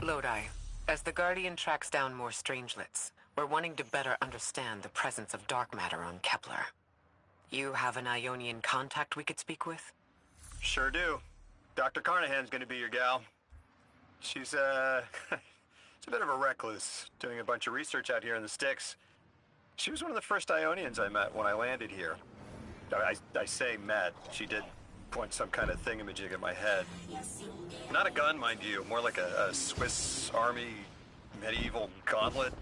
Lodi, as the Guardian tracks down more strangelets, we're wanting to better understand the presence of dark matter on Kepler. You have an Ionian contact we could speak with? Sure do. Dr. Carnahan's gonna be your gal. She's, she's a bit of a recluse, doing a bunch of research out here in the sticks. She was one of the first Ionians I met when I landed here. I say met. She did point some kind of thingamajig at my head. Not a gun, mind you, more like a Swiss Army medieval gauntlet.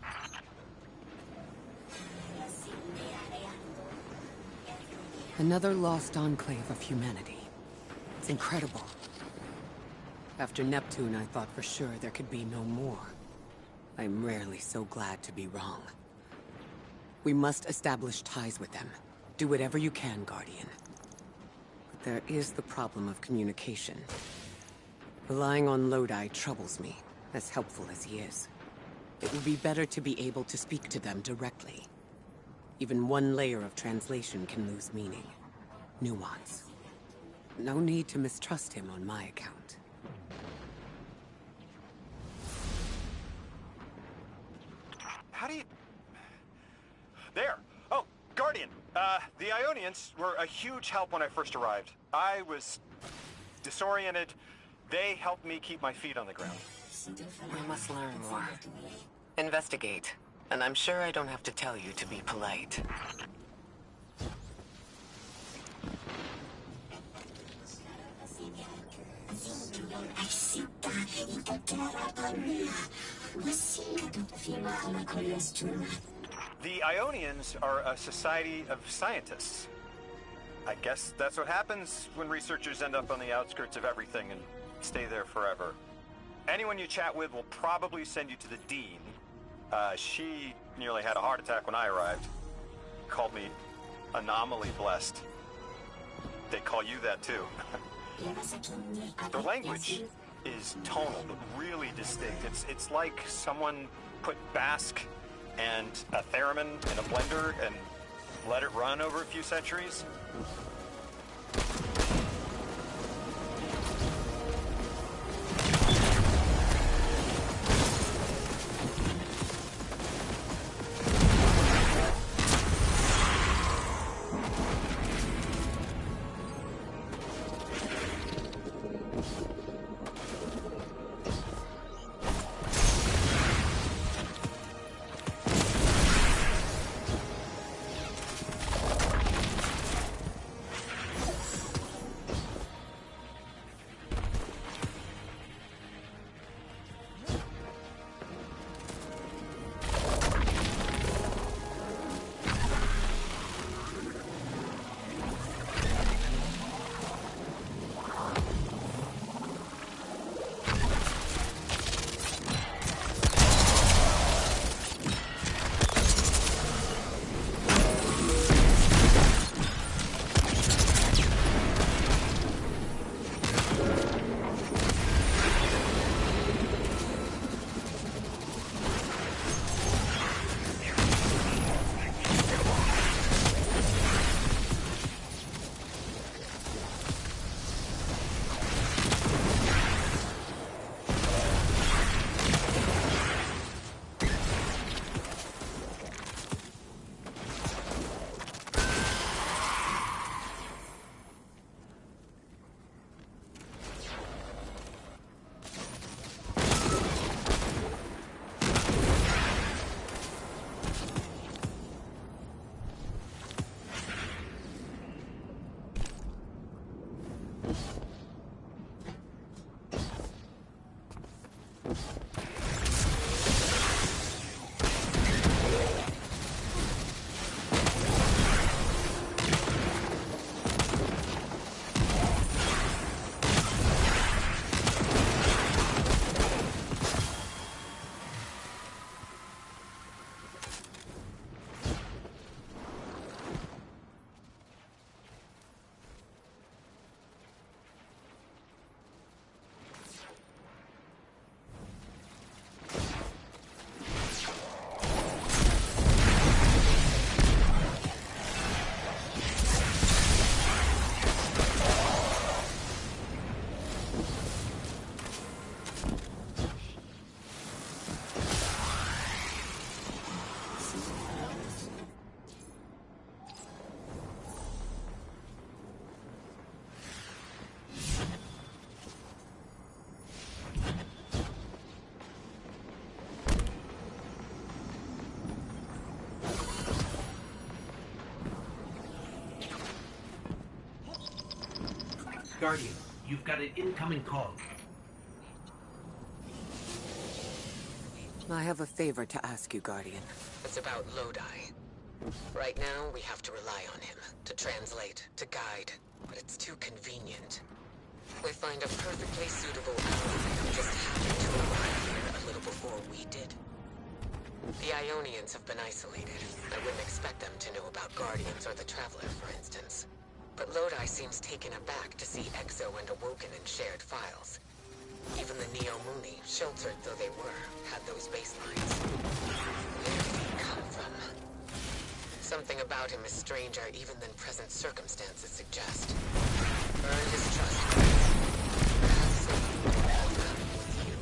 Another lost enclave of humanity. It's incredible. After Neptune, I thought for sure there could be no more. I'm rarely so glad to be wrong. We must establish ties with them. Do whatever you can, Guardian. But there is the problem of communication. Relying on Lodi troubles me, as helpful as he is. It would be better to be able to speak to them directly. Even one layer of translation can lose meaning. Nuance. No need to mistrust him on my account. How do you... There! Oh, Guardian! The Ionians were a huge help when I first arrived. I was disoriented. They helped me keep my feet on the ground. We must learn more. Investigate. And I'm sure I don't have to tell you to be polite. The Ionians are a society of scientists. I guess that's what happens when researchers end up on the outskirts of everything and stay there forever. Anyone you chat with will probably send you to the Dean. She nearly had a heart attack when I arrived. Called me anomaly blessed. They call you that too. Their language is tonal, but really distinct. It's like someone put Basque and a theremin in a blender and let it run over a few centuries. Guardian, you've got an incoming call. I have a favor to ask you, Guardian. It's about Lodi. Right now, we have to rely on him to translate, to guide, but it's too convenient. We find a perfectly suitable ally who just happened to arrive here a little before we did. The Ionians have been isolated. I wouldn't expect them to know about Guardians or the Traveler, for instance. But Lodi seems taken aback to see Exo and Awoken in shared files. Even the Neomuni, sheltered though they were, had those baselines. Where did he come from? Something about him is stranger even than present circumstances suggest. Earned his trust. Perhaps something more has happened with you.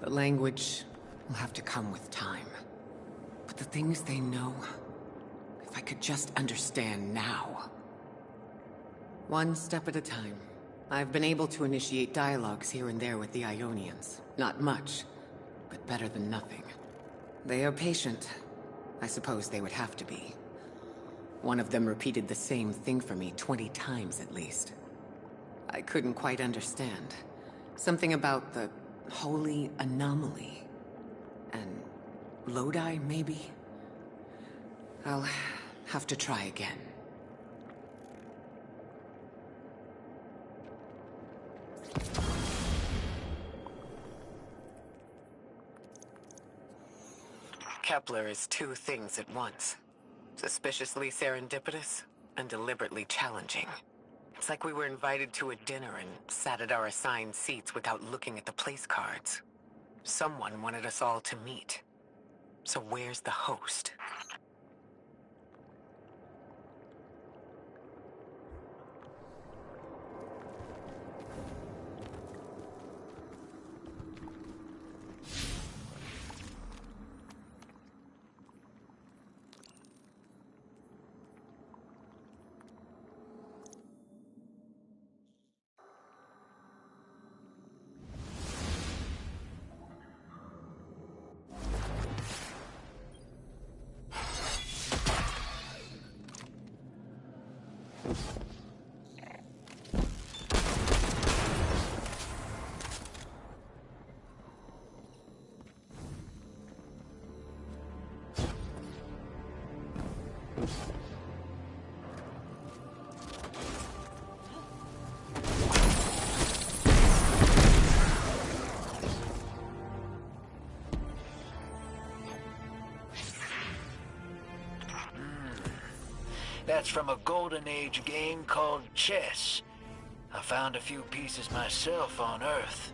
The language will have to come with time. But the things they know, if I could just understand now. One step at a time. I've been able to initiate dialogues here and there with the Ionians. Not much, but better than nothing. They are patient. I suppose they would have to be. One of them repeated the same thing for me 20 times at least. I couldn't quite understand. Something about the holy anomaly. And Lodi, maybe? I'll have to try again. Kepler is two things at once. Suspiciously serendipitous and deliberately challenging. It's like we were invited to a dinner and sat at our assigned seats without looking at the place cards. Someone wanted us all to meet. So where's the host? That's from a Golden Age game called chess. I found a few pieces myself on Earth.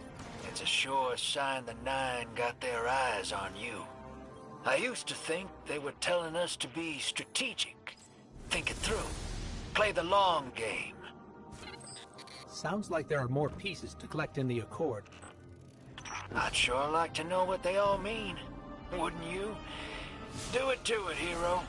It's a sure sign the Nine got their eyes on you. I used to think they were telling us to be strategic, think it through, play the long game. Sounds like there are more pieces to collect in the Accord. I'd sure like to know what they all mean, wouldn't you? Do it to it, hero.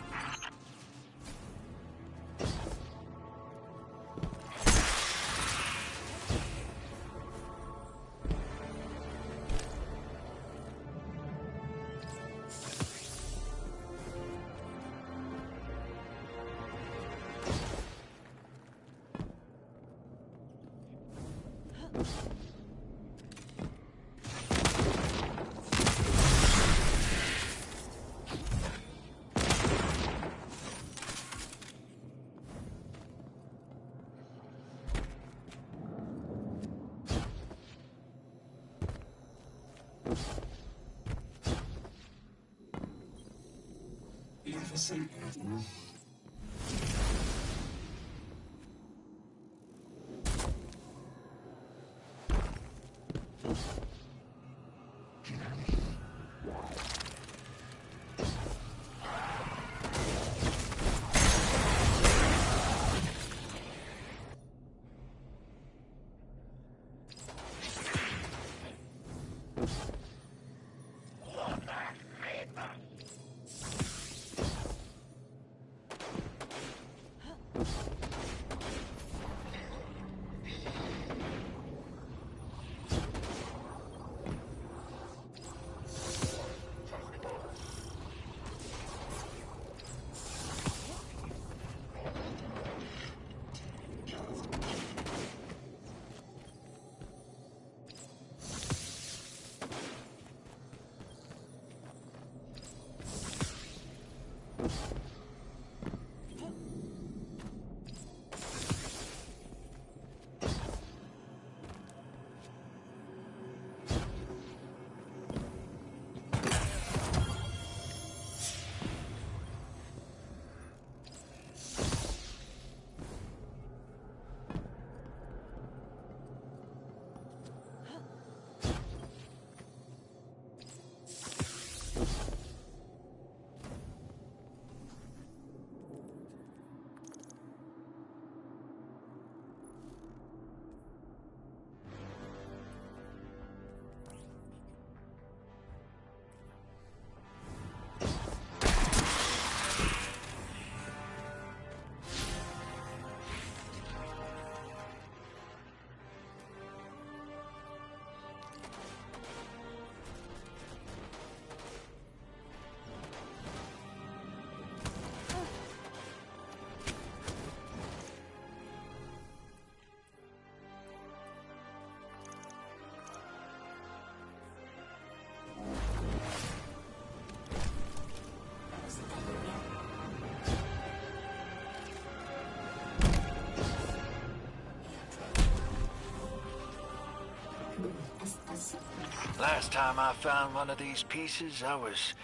Last time I found one of these pieces, I was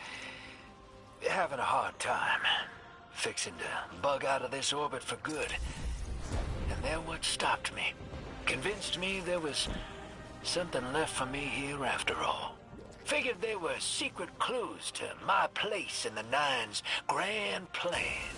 having a hard time. Fixing to bug out of this orbit for good. And they're what stopped me. Convinced me there was something left for me here after all. Figured they were secret clues to my place in the Nine's grand plan.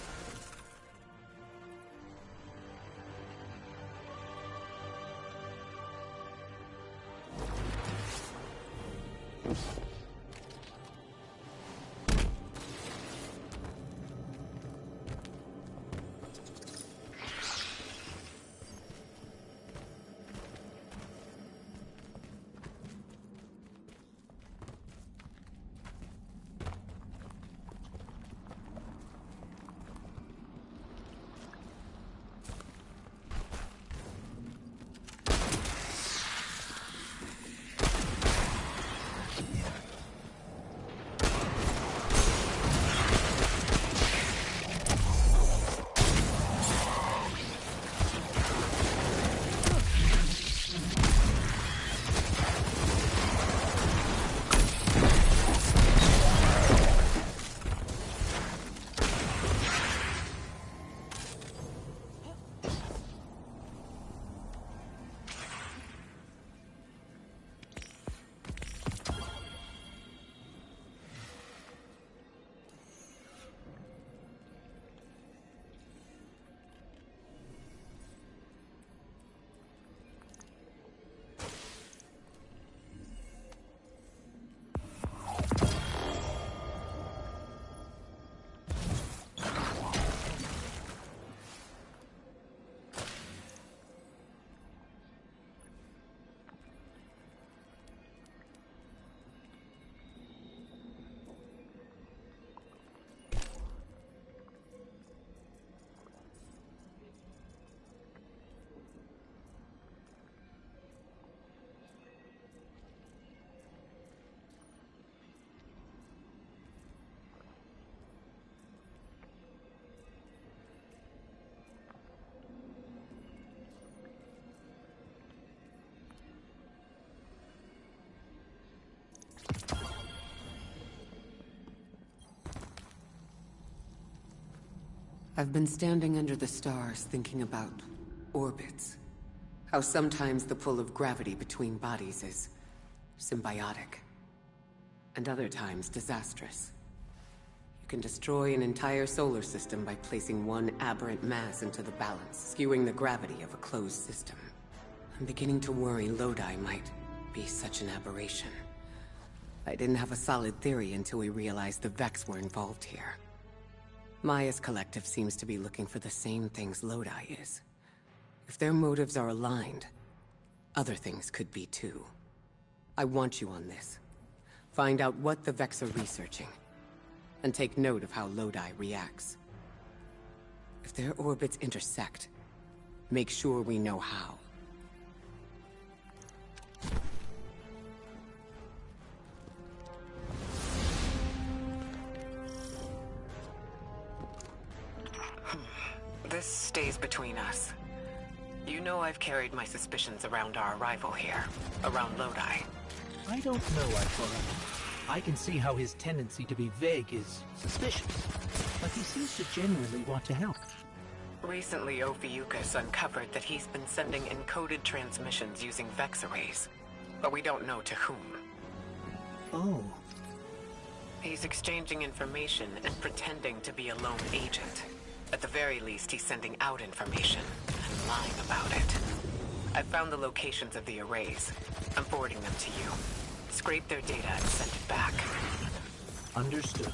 I've been standing under the stars thinking about orbits. How sometimes the pull of gravity between bodies is symbiotic, and other times disastrous. You can destroy an entire solar system by placing one aberrant mass into the balance, skewing the gravity of a closed system. I'm beginning to worry Lodi might be such an aberration. I didn't have a solid theory until we realized the Vex were involved here. Maya's collective seems to be looking for the same things Lodi is. If their motives are aligned, other things could be too. I want you on this. Find out what the Vex are researching, and take note of how Lodi reacts. If their orbits intersect, make sure we know how. This stays between us. You know I've carried my suspicions around our arrival here, around Lodi. I don't know, Ikora. I can see how his tendency to be vague is suspicious, but he seems to genuinely want to help. Recently, Ophiuchus uncovered that he's been sending encoded transmissions using Vex arrays, but we don't know to whom. Oh. He's exchanging information and pretending to be a lone agent. At the very least, he's sending out information and lying about it. I've found the locations of the arrays. I'm forwarding them to you. Scrape their data and send it back. Understood.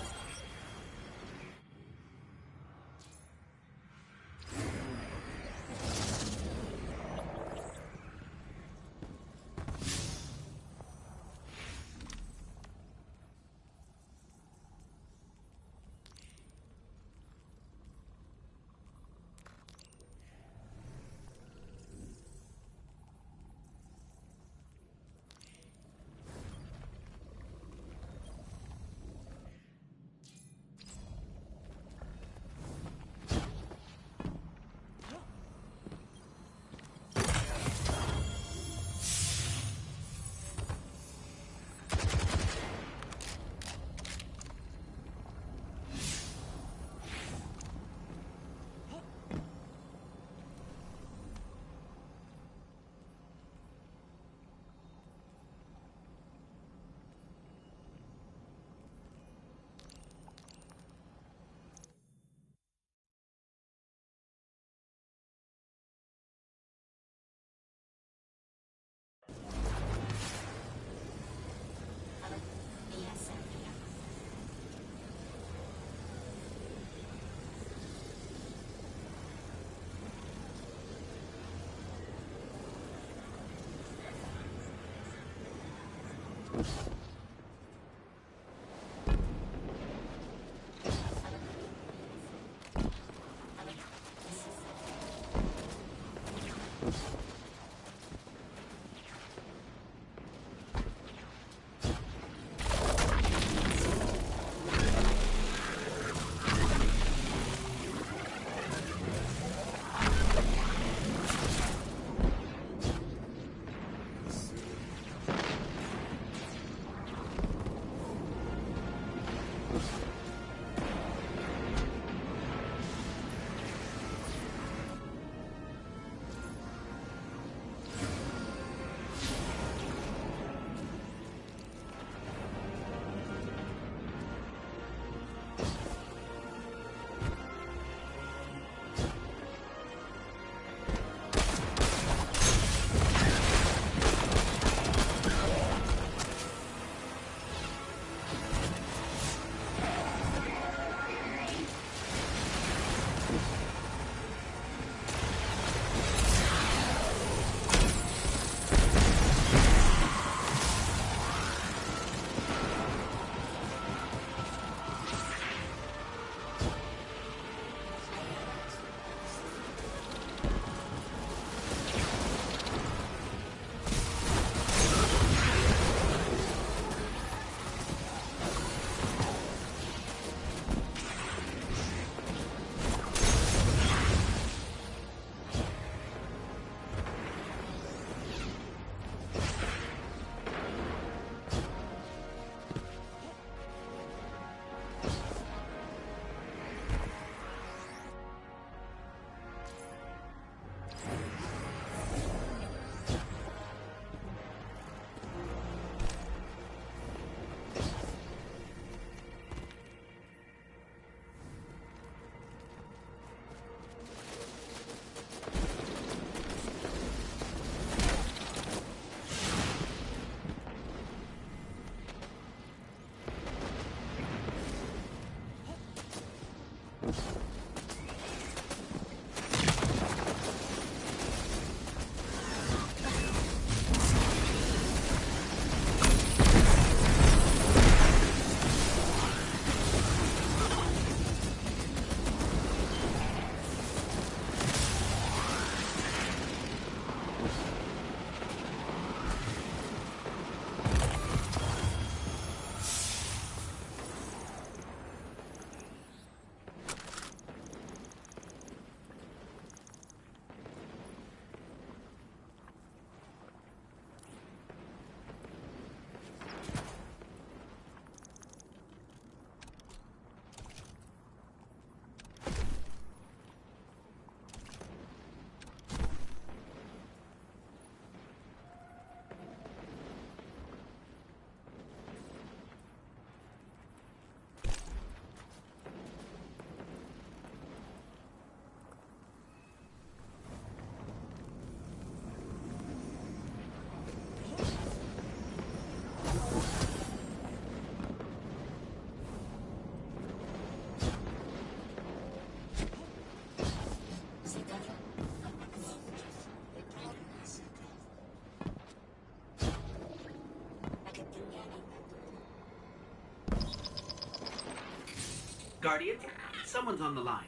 Guardian, someone's on the line.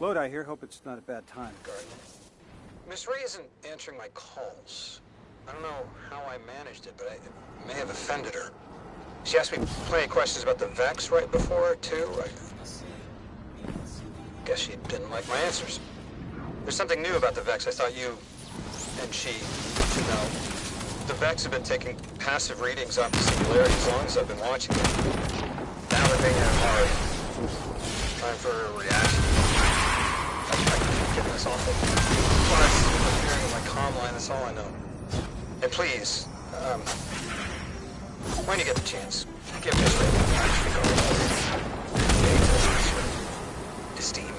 Lodi here. Hope it's not a bad time. Guardian. Miss Ray isn't answering my calls. I don't know how I managed it, but I may have offended her. She asked me plenty of questions about the Vex right before, too. I guess she didn't like my answers. There's something new about the Vex I thought you and she should know. The Vex have been taking passive readings off the singularity as long as I've been watching them. Now they're being hard. Time for a reaction. I keep getting this awful. I'm hearing in my comm line, that's all I know. And please, when you get the chance, give Miss Ray esteem.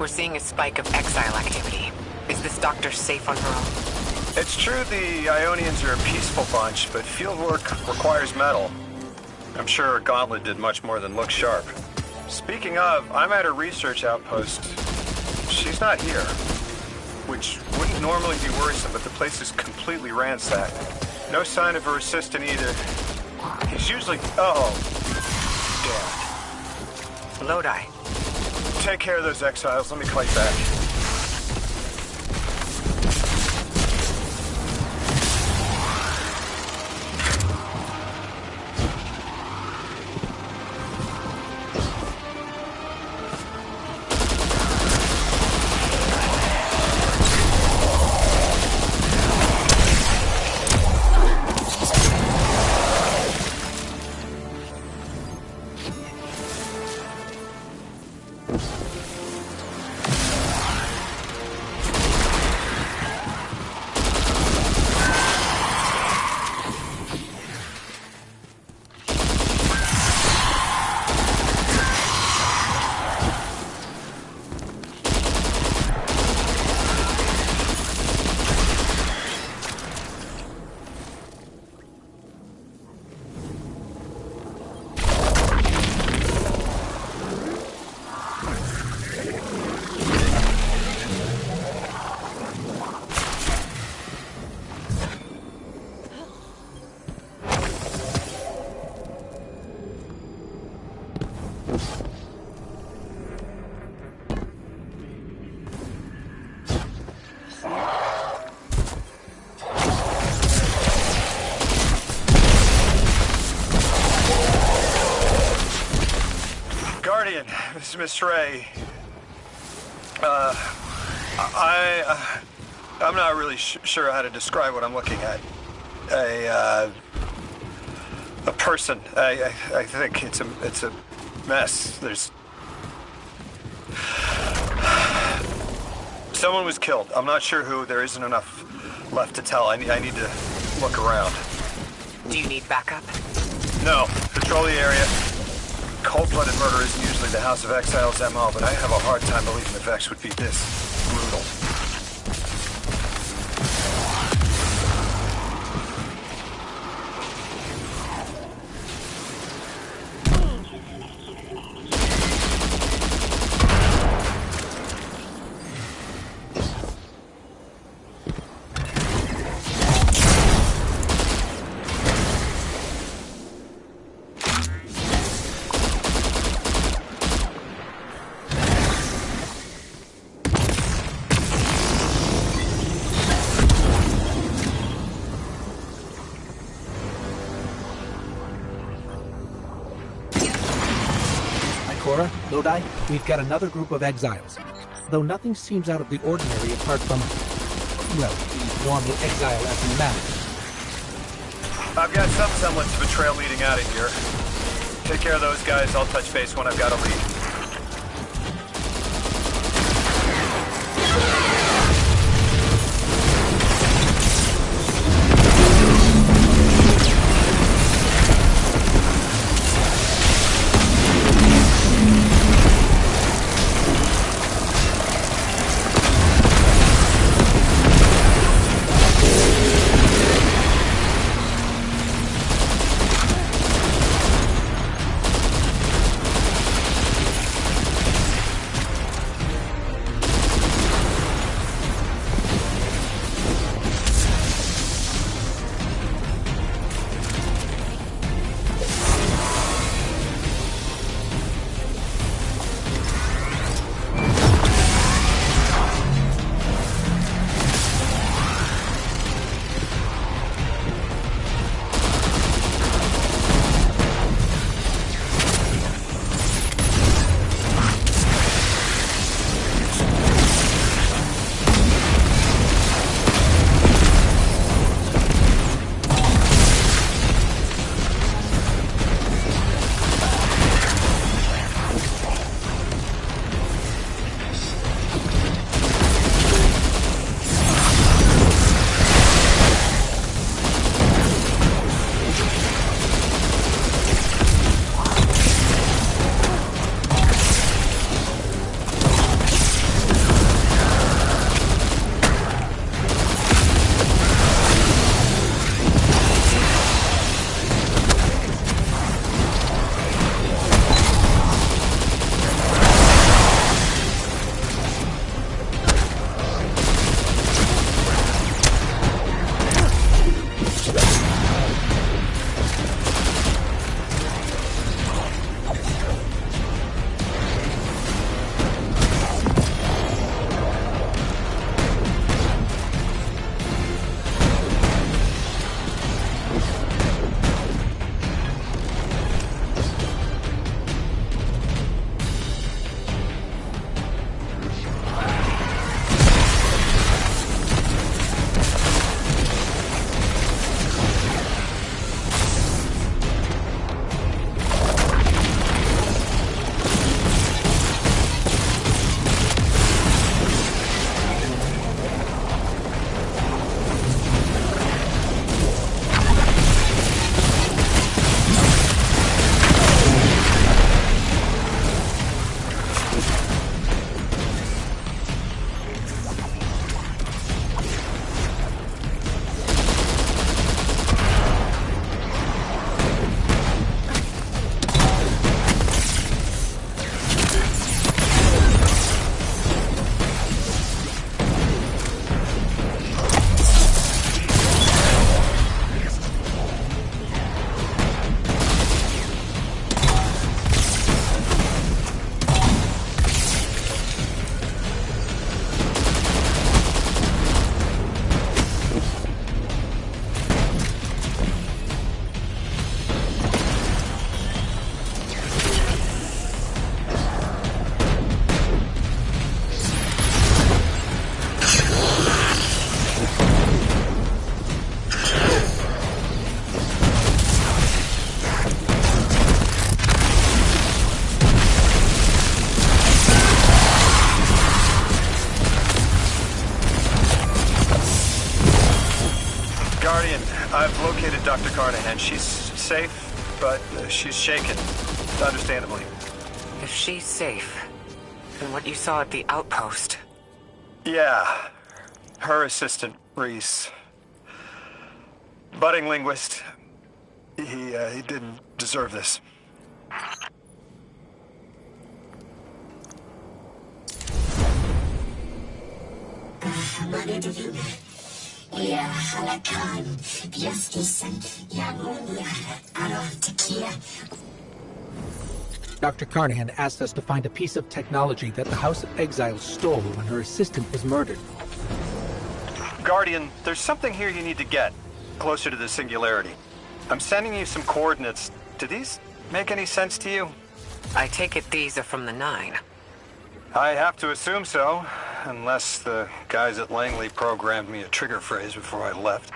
We're seeing a spike of exile activity. Is this doctor safe on her own? It's true the Ionians are a peaceful bunch, but fieldwork requires metal. I'm sure Gauntlet did much more than look sharp. Speaking of, I'm at a research outpost. She's not here. Which wouldn't normally be worrisome, but the place is completely ransacked. No sign of her assistant either. He's usually... Uh-oh. Dad. Lodi. Take care of those exiles. Let me call you back. Guardian, this is Miss Ray. I'm not really sure how to describe what I'm looking at. A person. I think it's a mess. There's... Someone was killed. I'm not sure who. There isn't enough left to tell. I need to look around. Do you need backup? No. Patrol the area. Cold-blooded murder isn't usually the House of Exiles' MO, but I have a hard time believing the Vex would be this brutal. Cora, Lodi, we've got another group of exiles. Though nothing seems out of the ordinary apart from, well, the normal exile abnormality. I've got some semblance of a trail leading out of here. Take care of those guys. I'll touch base when I've got a lead. located Dr. Carnahan. She's safe, but she's shaken, understandably. If she's safe, then what you saw at the outpost... Yeah. Her assistant, Reese. Budding linguist. He didn't deserve this. Dr. Carnahan asked us to find a piece of technology that the House of Exiles stole when her assistant was murdered. Guardian, there's something here you need to get. Closer to the Singularity. I'm sending you some coordinates. Do these make any sense to you? I take it these are from the Nine. I have to assume so. Unless the guys at Langley programmed me a trigger phrase before I left.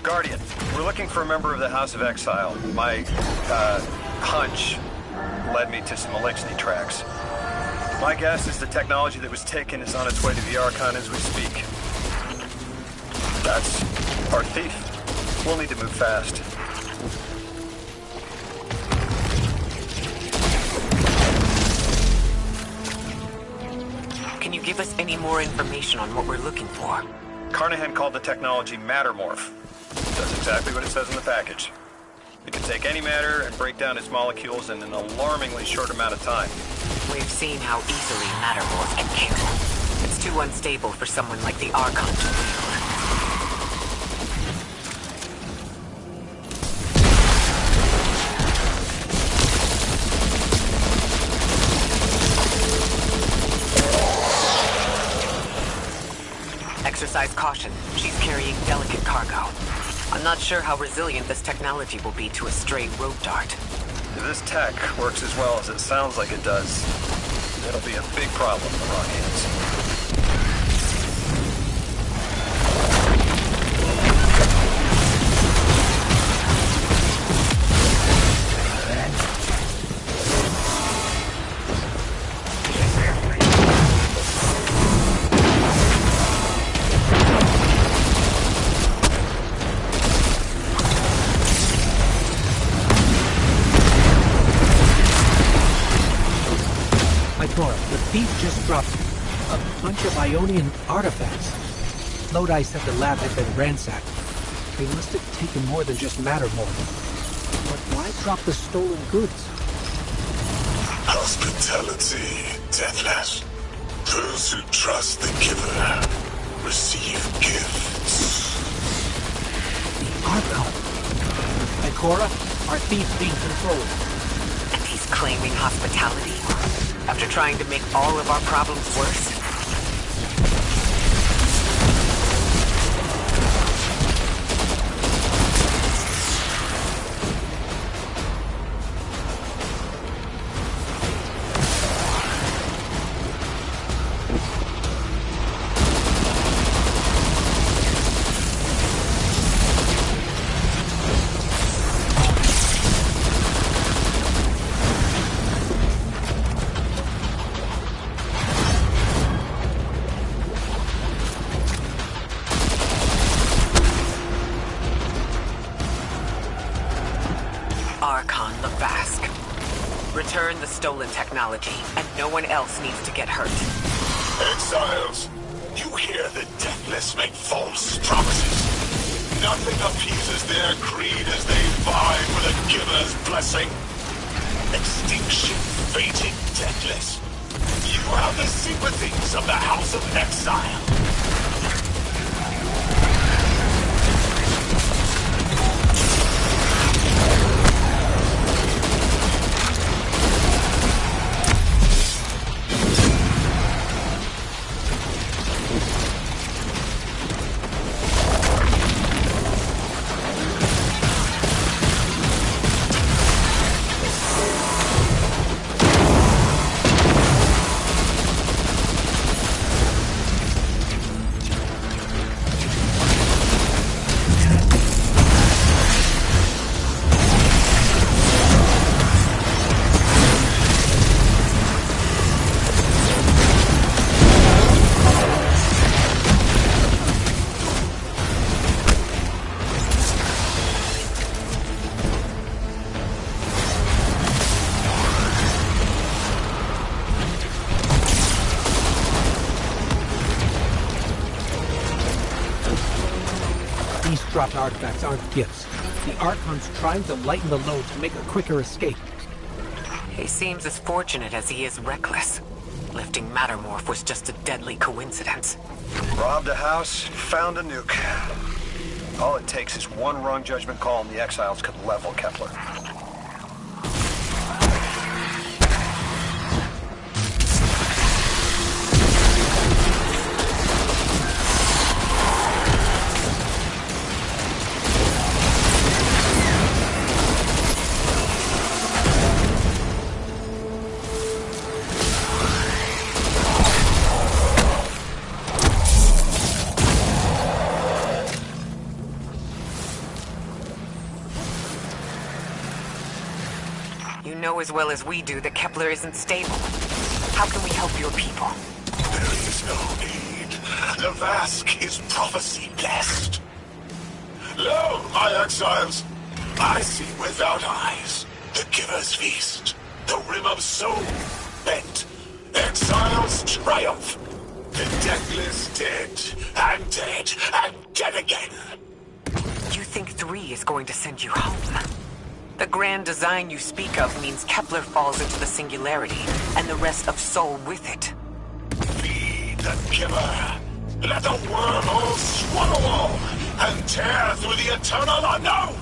Guardian, we're looking for a member of the House of Exile. My, hunch led me to some Elixni tracks. My guess is the technology that was taken is on its way to the Archon as we speak. That's our thief. We'll need to move fast. Can you give us any more information on what we're looking for? Carnahan called the technology Mattermorph. Does exactly what it says in the package. It can take any matter and break down its molecules in an alarmingly short amount of time. We've seen how easily Mattermorph can kill. It's too unstable for someone like the Archon to wield. Exercise caution. She's carrying delicate cargo. I'm not sure how resilient this technology will be to a stray rope dart. If this tech works as well as it sounds like it does, it'll be a big problem in the wrong hands. The thief just dropped a bunch of Ionian artifacts. Lodi said the lab had been ransacked. They must have taken more than just Mattermorph. But why drop the stolen goods? Hospitality, Deathless. Those who trust the giver receive gifts. The Archon. Ikora, our thief being controlled. And he's claiming hospitality? After trying to make all of our problems worse? Archon Lavask. Return the stolen technology, and no one else needs to get hurt. Exiles, you hear the Deathless make false promises. Nothing appeases their greed as they vie for the Giver's blessing. Extinction fated Deathless. You have the sympathies of the House of Exile. These dropped artifacts aren't gifts. The Archon's trying to lighten the load to make a quicker escape. He seems as fortunate as he is reckless. Lifting Mattermorph was just a deadly coincidence. Robbed a house, found a nuke. All it takes is one wrong judgment call and the Exiles could level Kepler. You know as well as we do that Kepler isn't stable. How can we help your people? There is no need. The Vask is prophecy blessed. Lo, my exiles, I see without eyes the Giver's feast, the Rim of Soul bent, exiles triumph, the Deathless dead and dead again. You think 3 is going to send you home? The grand design you speak of means Kepler falls into the singularity, and the rest of Soul with it. Feed the Giver. Let the wormhole swallow all and tear through the eternal unknown.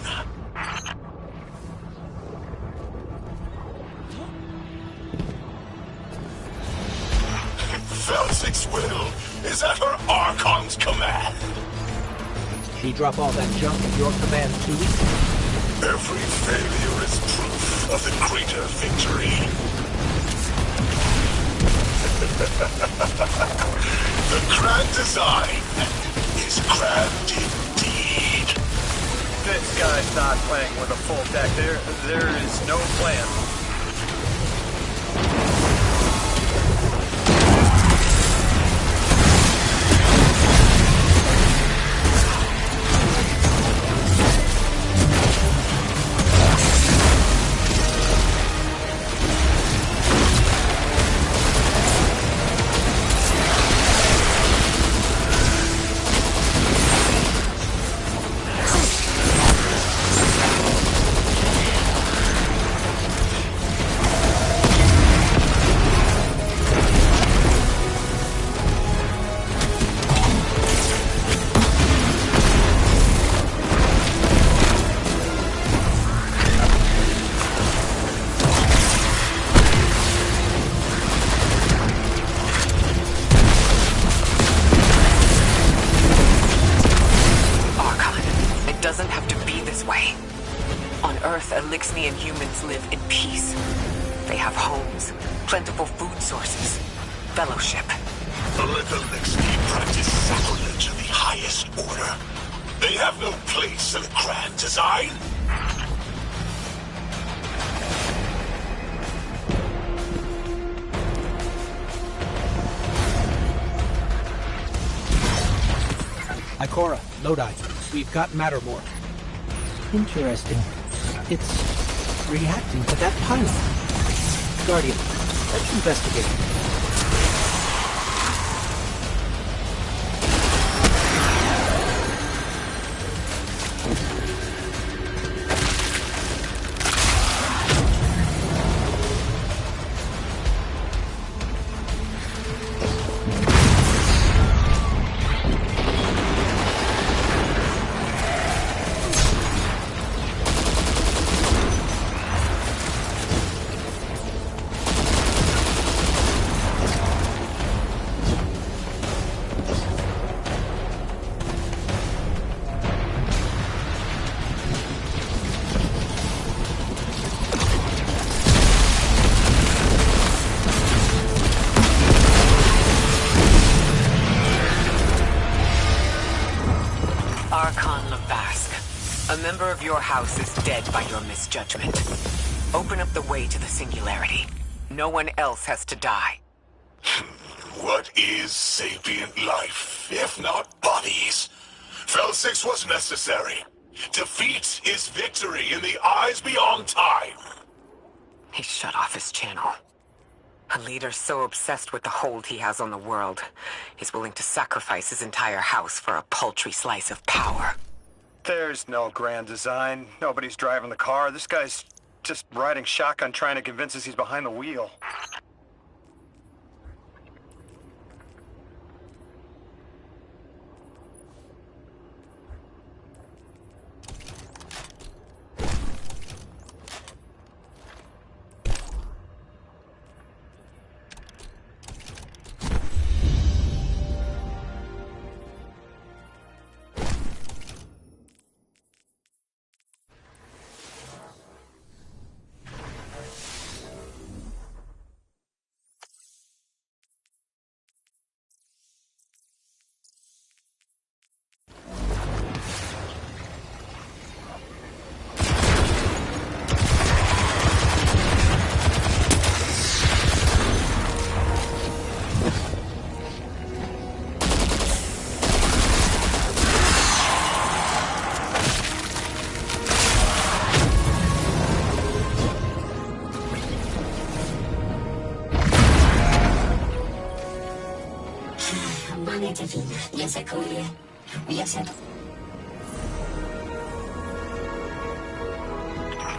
Felsic's will is at her Archon's command. She drop all that junk at your command too? Every failure is proof of the greater victory. The grand design is grand indeed. This guy's not playing with a full deck. There is no plan. Elixni and humans live in peace. They have homes, plentiful food sources, fellowship. Let the Elixni practice sacrilege of the highest order. They have no place in the grand design. Ikora, Lodi, we've got Mattermorph. Interesting. It's reacting to that pilot. Guardian, let's investigate. Archon Lavask, a member of your house is dead by your misjudgment. Open up the way to the Singularity. No one else has to die. What is sapient life, if not bodies? Fel 6 was necessary. Defeat is victory in the eyes beyond time. He shut off his channel. A leader so obsessed with the hold he has on the world, he's willing to sacrifice his entire house for a paltry slice of power. There's no grand design. Nobody's driving the car. This guy's just riding shotgun trying to convince us he's behind the wheel.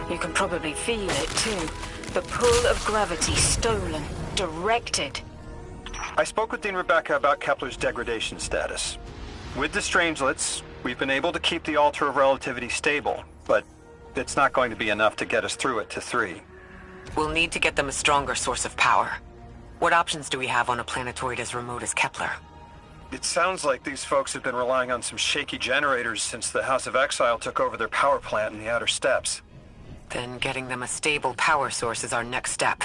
You can probably feel it too. The pull of gravity stolen, directed. I spoke with Dean Rebecca about Kepler's degradation status. With the Strangelets, we've been able to keep the Altar of Relativity stable, but it's not going to be enough to get us through it to 3. We'll need to get them a stronger source of power. What options do we have on a planetoid as remote as Kepler? It sounds like these folks have been relying on some shaky generators since the House of Exile took over their power plant in the Outer Steppes. Then getting them a stable power source is our next step.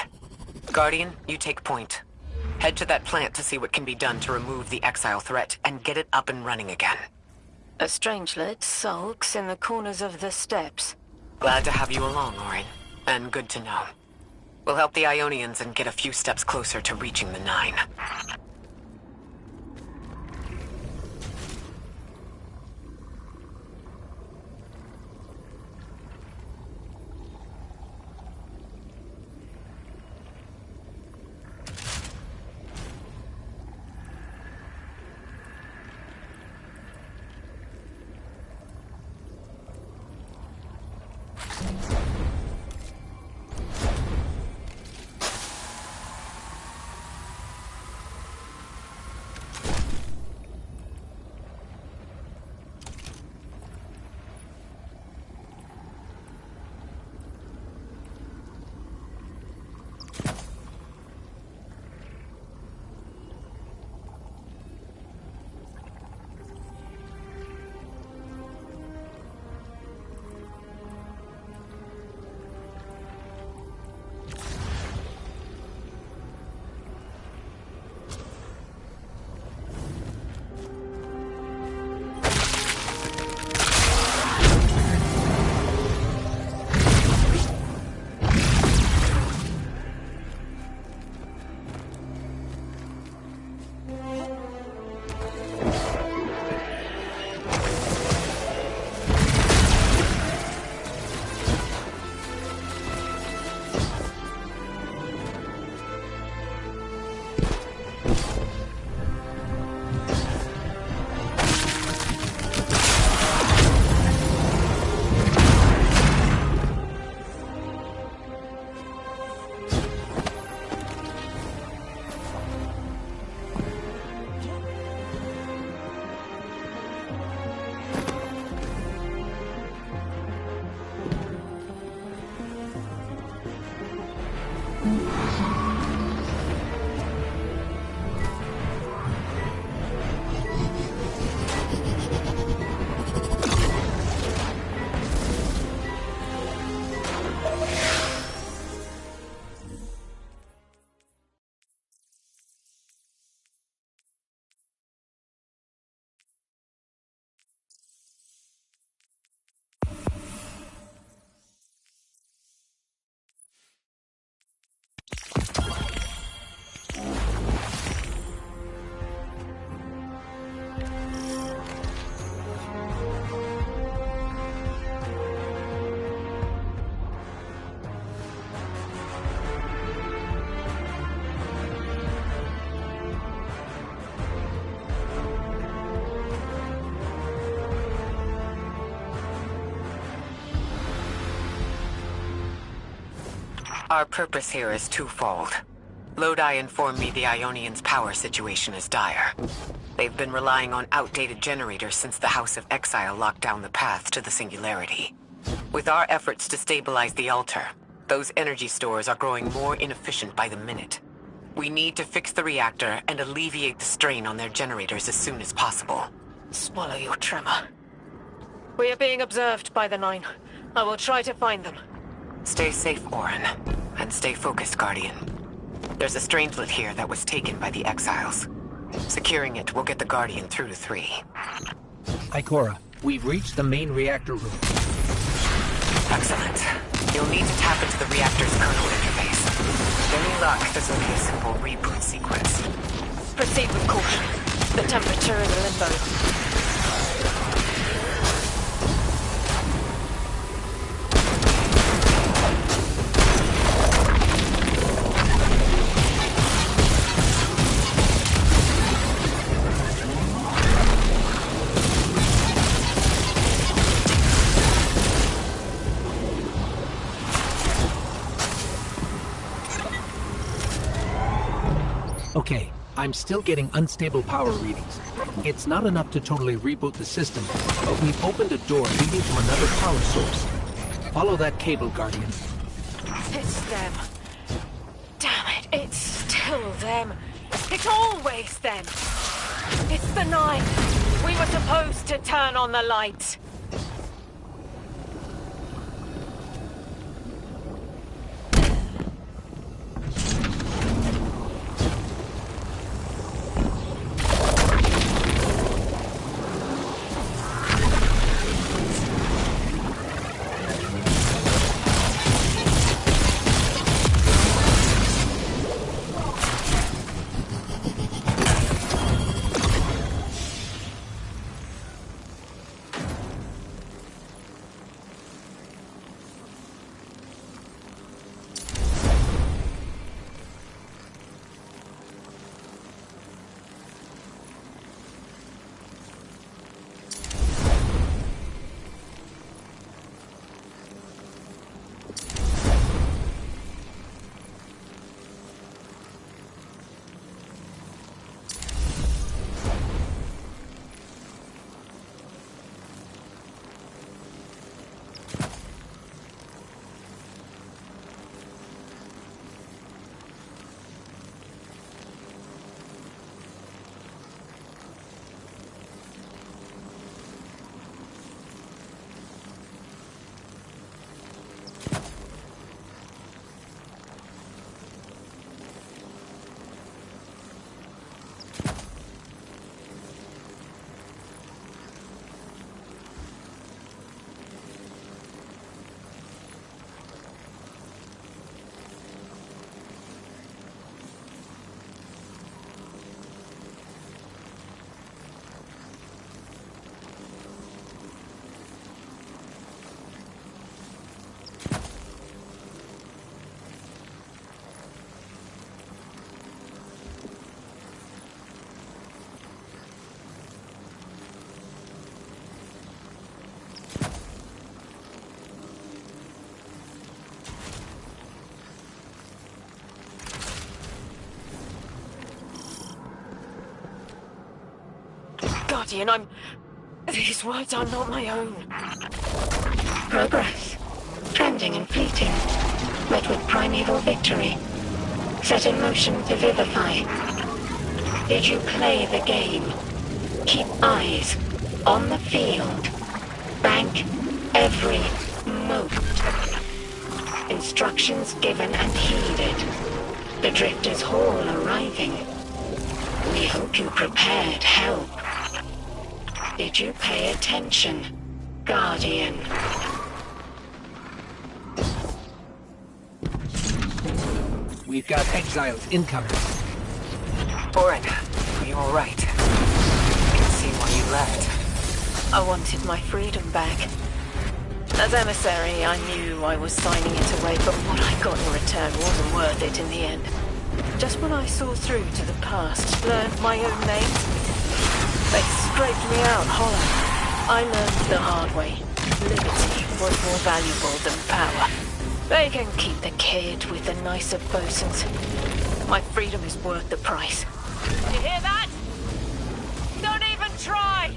Guardian, you take point. Head to that plant to see what can be done to remove the Exile threat and get it up and running again. A Strangelet sulks in the corners of the steppes. Glad to have you along, Orin. And good to know. We'll help the Ionians and get a few steps closer to reaching the 9. Our purpose here is twofold. Lodi informed me the Ionians' power situation is dire. They've been relying on outdated generators since the House of Exile locked down the path to the Singularity. With our efforts to stabilize the altar, those energy stores are growing more inefficient by the minute. We need to fix the reactor and alleviate the strain on their generators as soon as possible. Swallow your tremor. We are being observed by the Nine. I will try to find them. Stay safe, Orin. And stay focused, Guardian. There's a Strangelet here that was taken by the Exiles. Securing it will get the Guardian through to 3. Ikora, we've reached the main reactor room. Excellent. You'll need to tap into the reactor's kernel interface. With any luck, this will be a simple reboot sequence. Proceed with caution. The temperature is a limbo. Okay, I'm still getting unstable power readings. It's not enough to totally reboot the system, but we've opened a door leading to another power source. Follow that cable, Guardian. It's them. Damn it, it's still them. It's always them. It's the Nine. We were supposed to turn on the lights. Guardian, these words are not my own. Progress. Trending and fleeting. Met with primeval victory. Set in motion to vivify. Did you play the game? Keep eyes on the field. Bank every mote. Instructions given and heeded. The Drifter's Hall arriving. We hope you prepared help. Did you pay attention, Guardian? We've got exiles incoming. Orin, are you alright? I can see why you left. I wanted my freedom back. As emissary, I knew I was signing it away, but what I got in return wasn't worth it in the end. Just when I saw through to the past, learned my own name, they scraped me out hollow. I learned the hard way. Liberty was more valuable than power. They can keep the kid with the nicer bosuns. My freedom is worth the price. You hear that? Don't even try!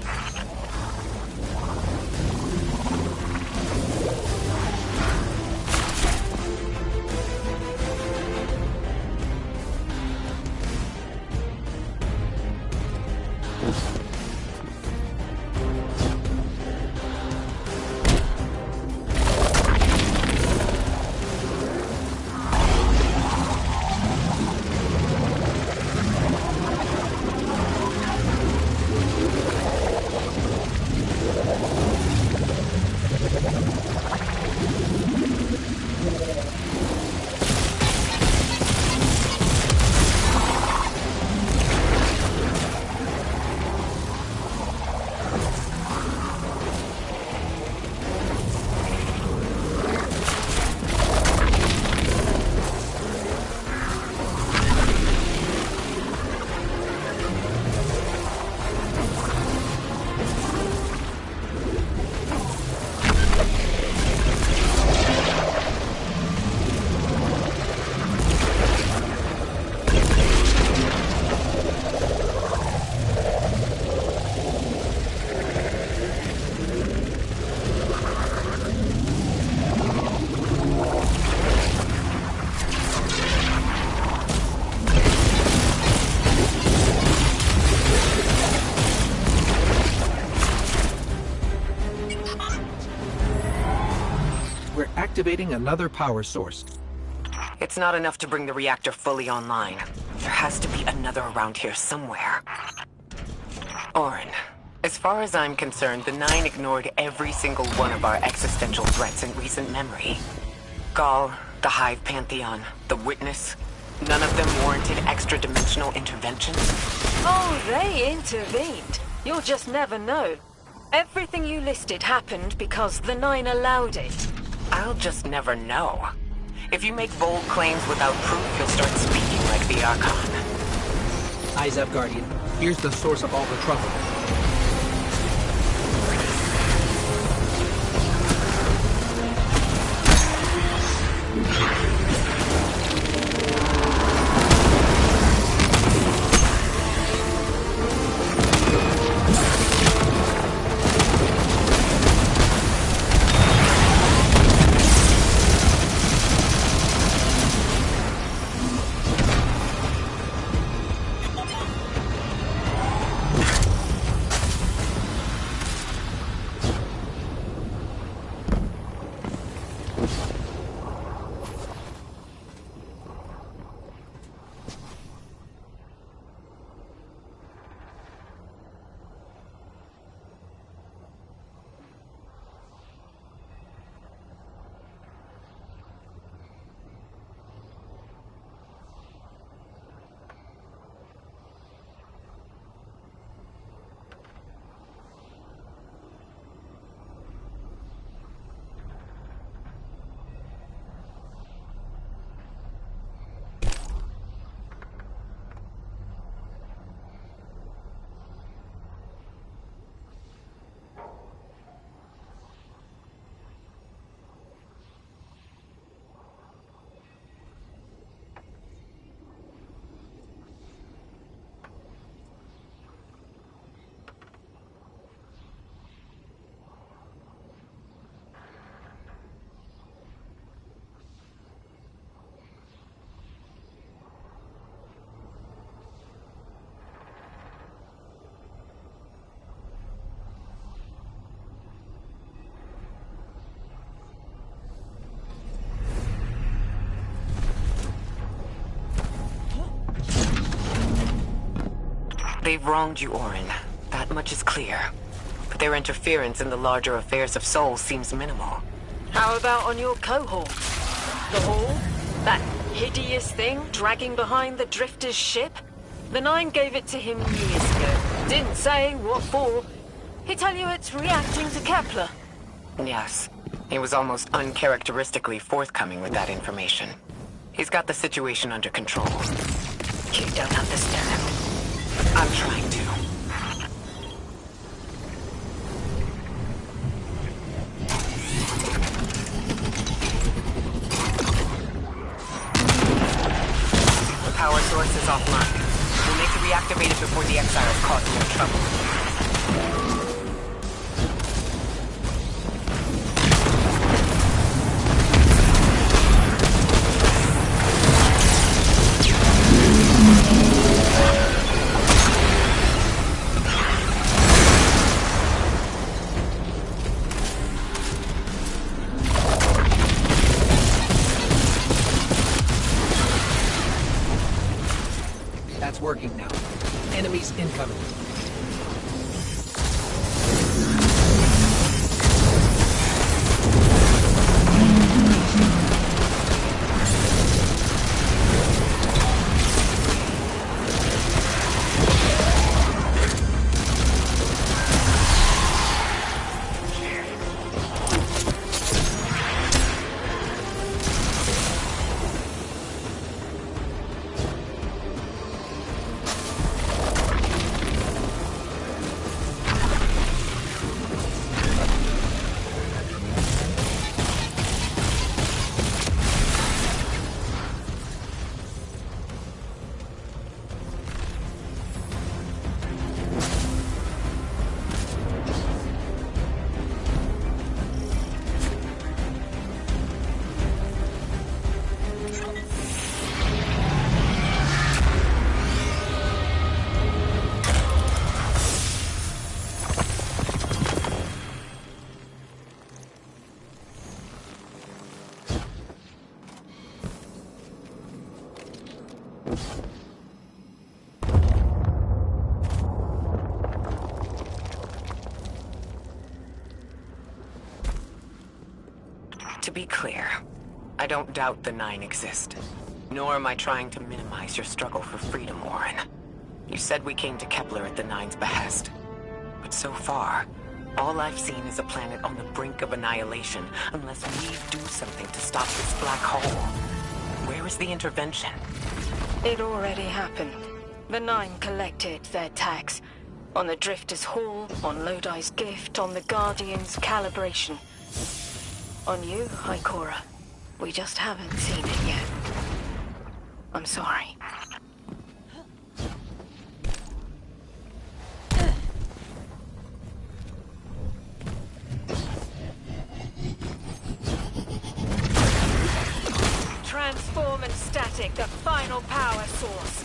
Activating another power source. It's not enough to bring the reactor fully online. There has to be another around here somewhere. Orin, as far as I'm concerned, the Nine ignored every single one of our existential threats in recent memory. Ghaul, the Hive Pantheon, the Witness, none of them warranted extra-dimensional intervention? Oh, they intervened. You'll just never know. Everything you listed happened because the Nine allowed it. I'll just never know. If you make bold claims without proof, you'll start speaking like the Archon. Eyes up, Guardian. Here's the source of all the trouble. They've wronged you, Orin. That much is clear. But their interference in the larger affairs of Sol seems minimal. How about on your cohort? The Hall? That hideous thing dragging behind the Drifter's ship? The Nine gave it to him years ago. Didn't say what for. He tell you it's reacting to Kepler. Yes. He was almost uncharacteristically forthcoming with that information. He's got the situation under control. You don't understand. I'm trying to. source is offline. We'll need to reactivate it before the exiles cause more trouble. That's working now. Enemies incoming. To be clear, I don't doubt the Nine exist. Nor am I trying to minimize your struggle for freedom, Warren. You said we came to Kepler at the Nine's behest. But so far, all I've seen is a planet on the brink of annihilation, unless we do something to stop this black hole. Where is the intervention? It already happened. The Nine collected their tax. On the Drifter's Hall, on Lodi's gift, on the Guardian's calibration. On you, Ikora. We just haven't seen it yet. I'm sorry. Transform and static, the final power source.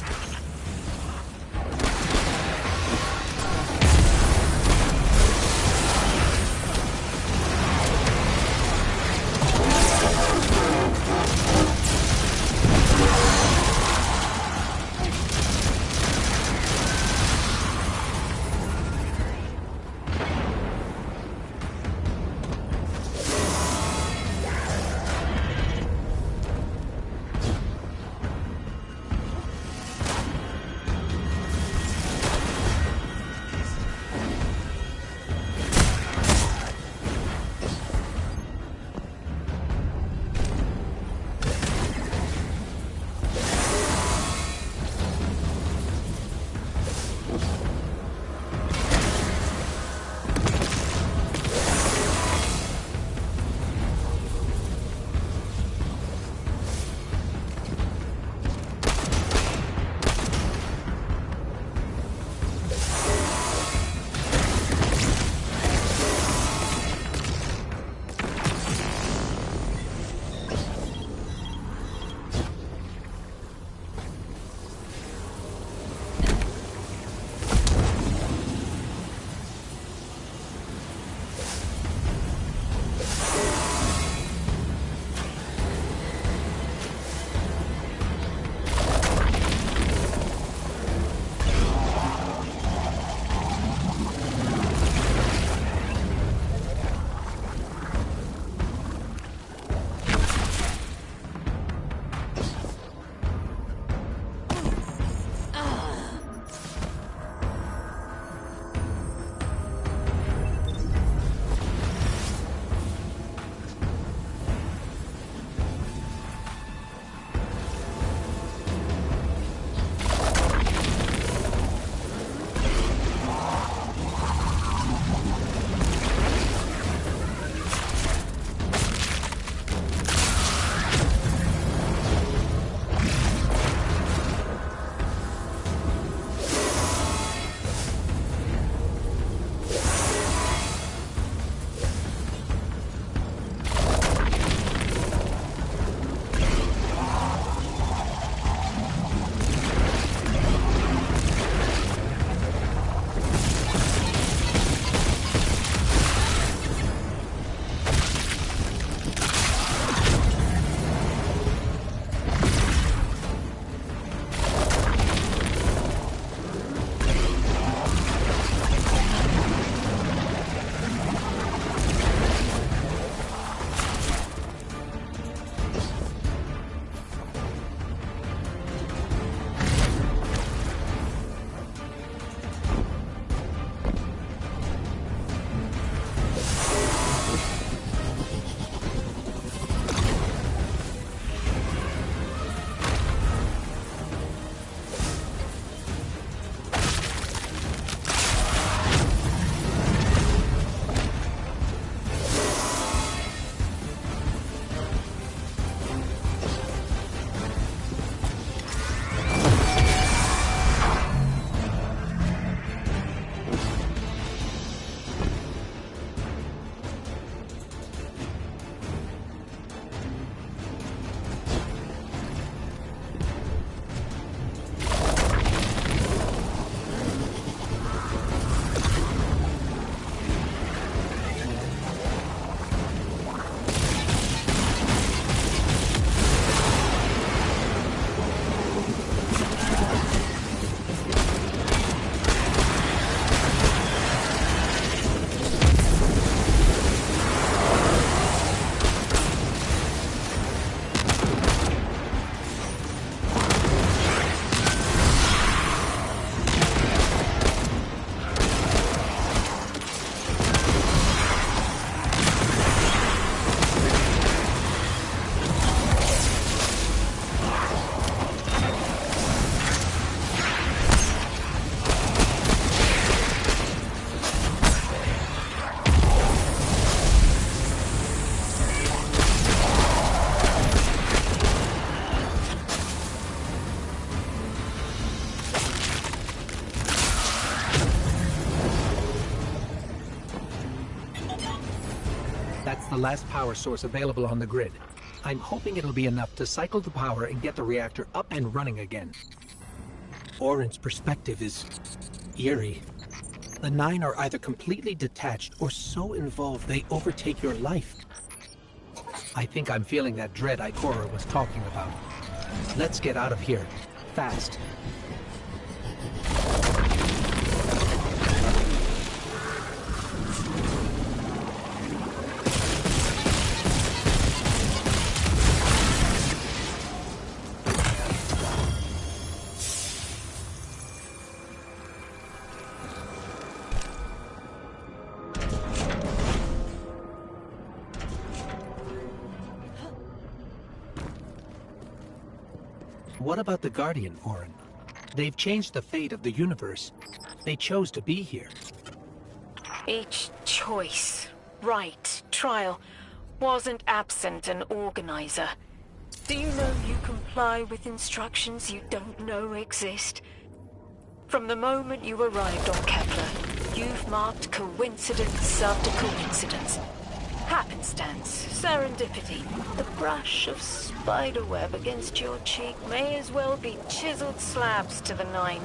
last power source available on the grid. I'm hoping it'll be enough to cycle the power and get the reactor up and running again. Orin's perspective is eerie. The Nine are either completely detached or so involved they overtake your life. I think I'm feeling that dread Ikora was talking about. Let's get out of here. Fast. What about the Guardian, Orin? They've changed the fate of the universe. They chose to be here. Each choice, right, trial, wasn't absent an organizer. Do you know you comply with instructions you don't know exist? From the moment you arrived on Kepler, you've marked coincidence after coincidence. Happenstance, serendipity, the brush of spiderweb against your cheek may as well be chiseled slabs to the Nine.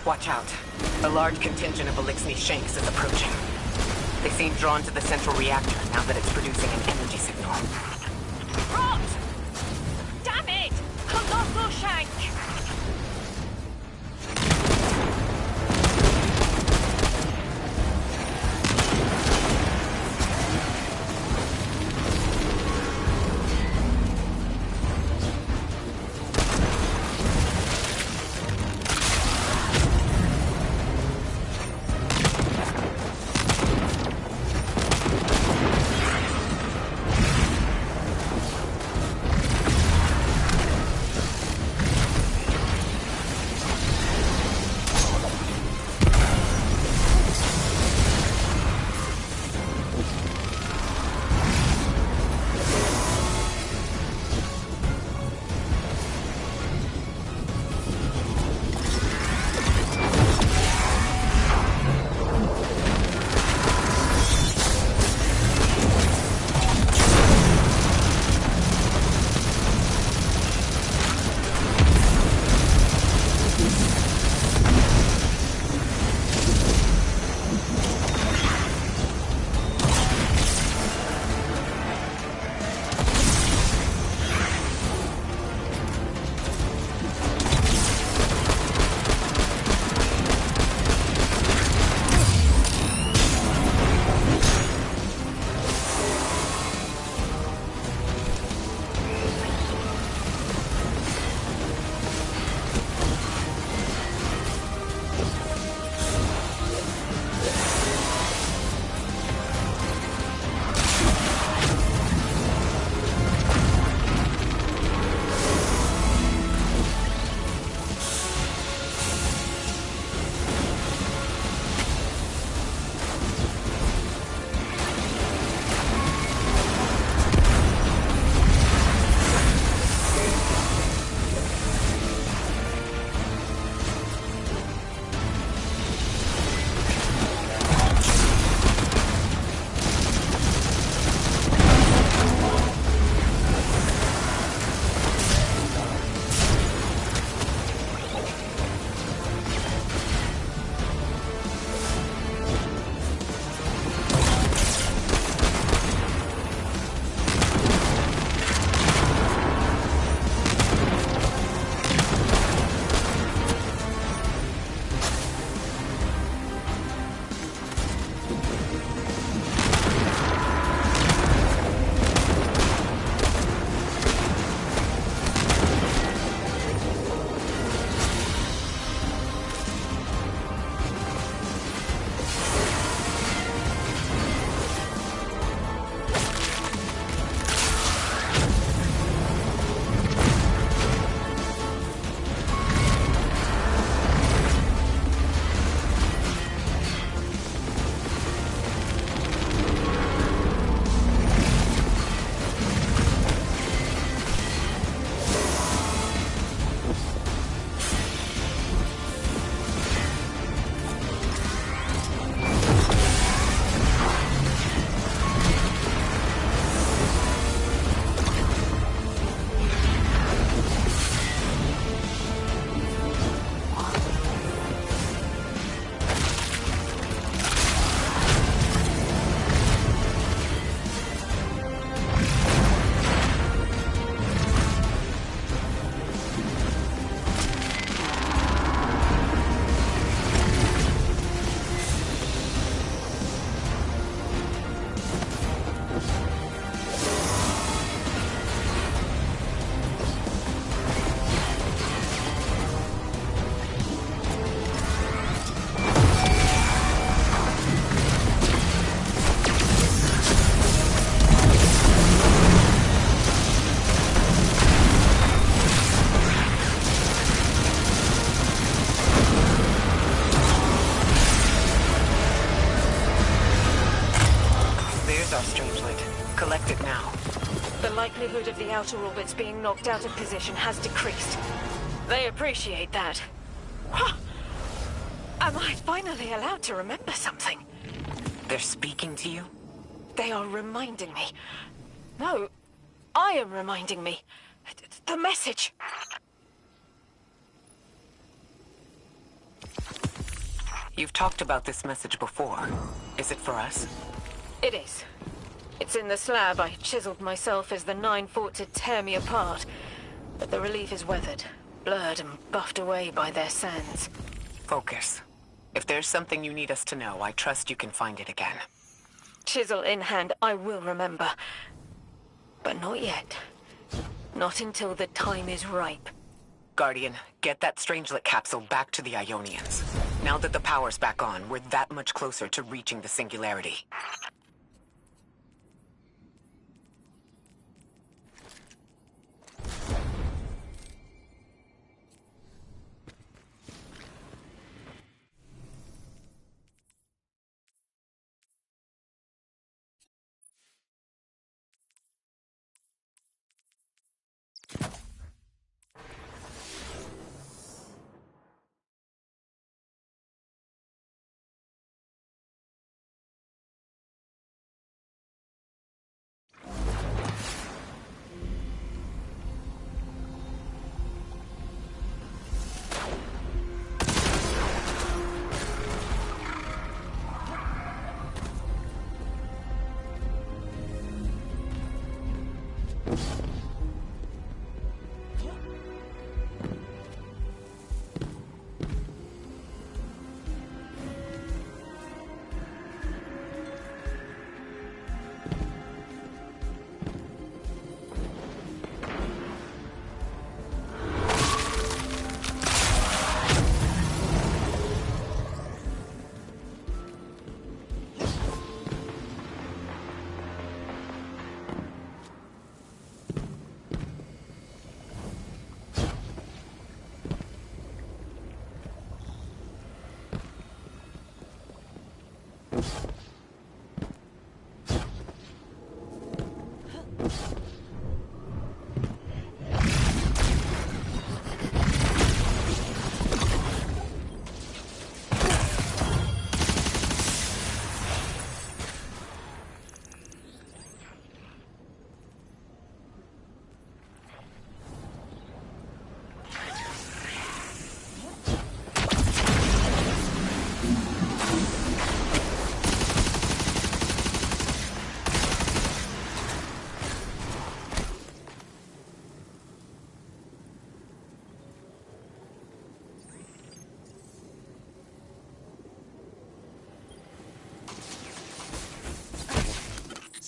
Watch out. A large contingent of Elixni Shanks is approaching. They seem drawn to the central reactor now that it's producing an energy signal. Rot! Damn it! Colossal Shank! The likelihood of the outer orbits being knocked out of position has decreased. They appreciate that. Am I finally allowed to remember something? They're speaking to you? They are reminding me. No, I am reminding me. The message. You've talked about this message before. Is it for us? It is. It's in the slab I chiseled myself as the Nine fought to tear me apart. But the relief is weathered, blurred and buffed away by their sands. Focus. If there's something you need us to know, I trust you can find it again. Chisel in hand, I will remember. But not yet. Not until the time is ripe. Guardian, get that Strangelet capsule back to the Ionians. Now that the power's back on, we're that much closer to reaching the Singularity.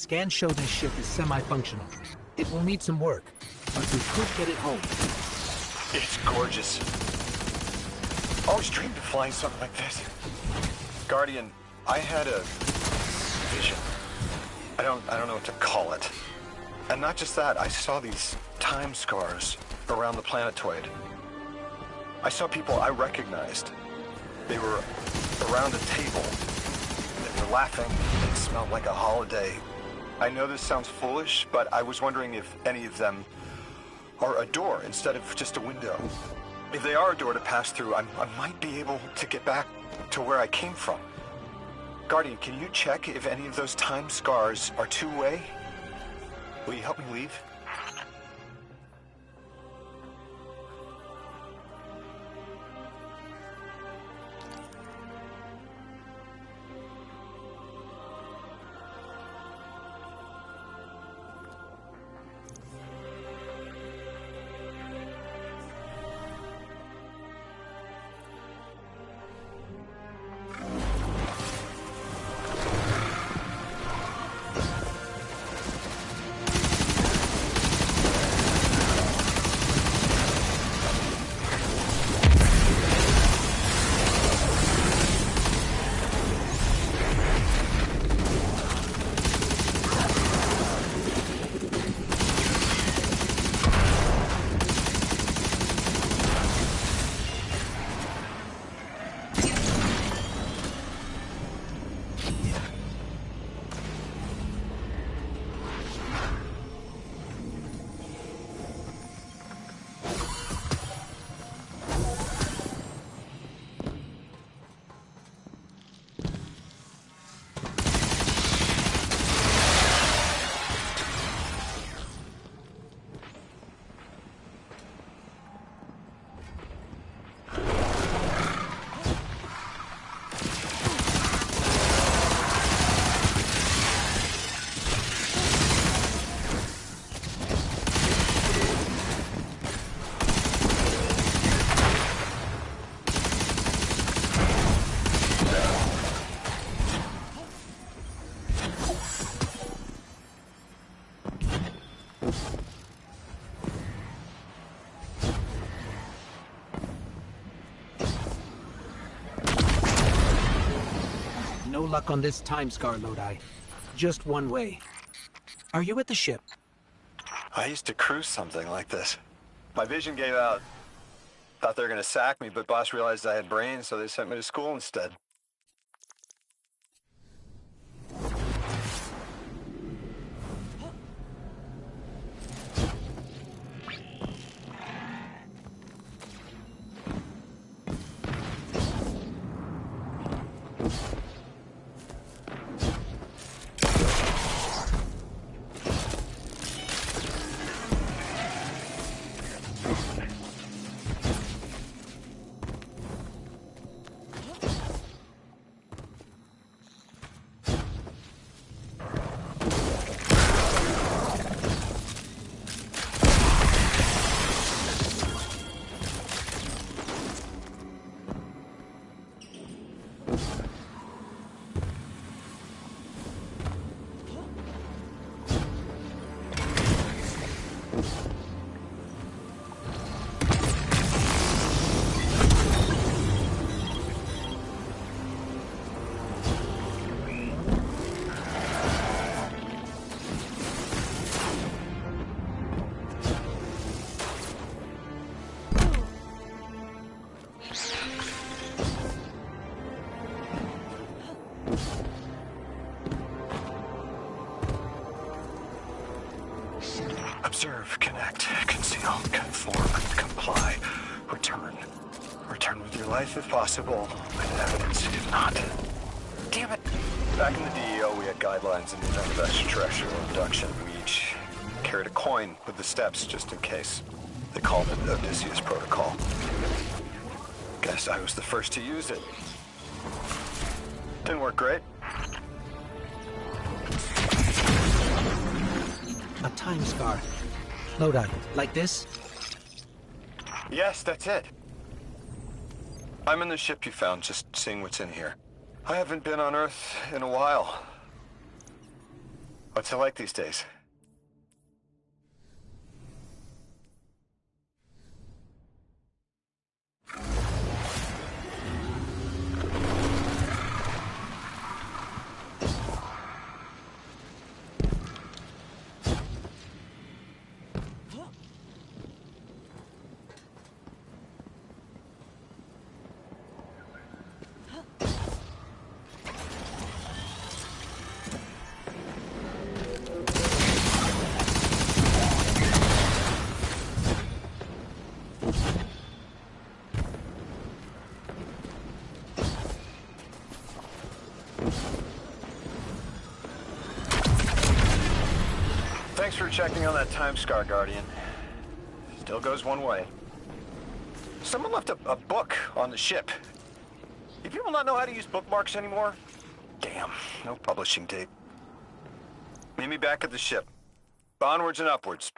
Scans show this ship is semi-functional. It will need some work, but we could get it home. It's gorgeous. Always dreamed of flying something like this. Guardian, I had a vision. I don't know what to call it. And not just that, I saw these time scars around the planetoid. I saw people I recognized. They were around a table. They were laughing. It smelled like a holiday. I know this sounds foolish, but I was wondering if any of them are a door instead of just a window. If they are a door to pass through, I might be able to get back to where I came from. Guardian, can you check if any of those time scars are two-way? Will you help me leave? luck on this time scar, Lodi. Just one way. Are you at the ship? I used to cruise something like this. My vision gave out. Thought they were gonna sack me, but boss realized I had brains, so they sent me to school instead. Observe, connect, conceal, conform, comply, return. Return with your life if possible, and evidence if not. Damn it! Back in the DEO, we had guidelines in the event of extraterrestrial abduction. We each carried a coin with the steps just in case. They called it the Odysseus Protocol. Guess I was the first to use it. Didn't work great. A time scar. Lodi, like this? Yes, that's it. I'm in the ship you found, just seeing what's in here. I haven't been on Earth in a while. What's it like these days? Thanks for checking on that time scar, Guardian. Still goes one way. Someone left a book on the ship. Do people not know how to use bookmarks anymore? Damn, no publishing date. Meet me back at the ship. Onwards and upwards.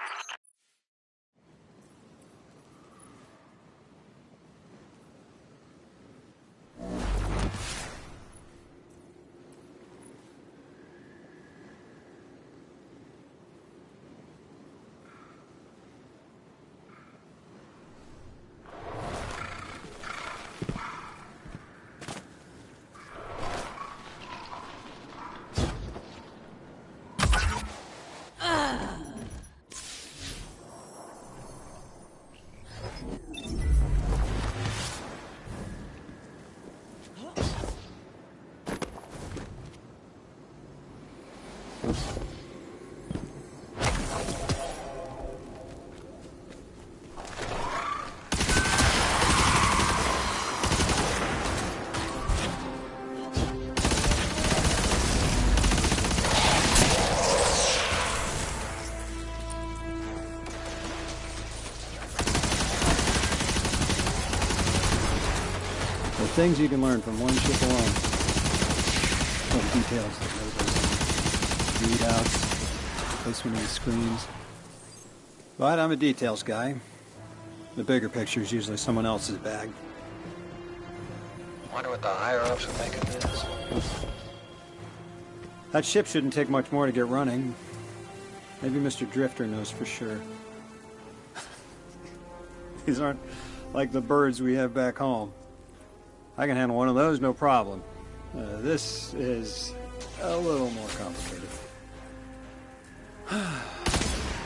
Things you can learn from one ship alone. All the details that nobody readouts, placement of the screens. But I'm a details guy. The bigger picture is usually someone else's bag. Wonder what the higher-ups are thinking of this. That ship shouldn't take much more to get running. Maybe Mr. Drifter knows for sure. These aren't like the birds we have back home. I can handle one of those, no problem. This is a little more complicated.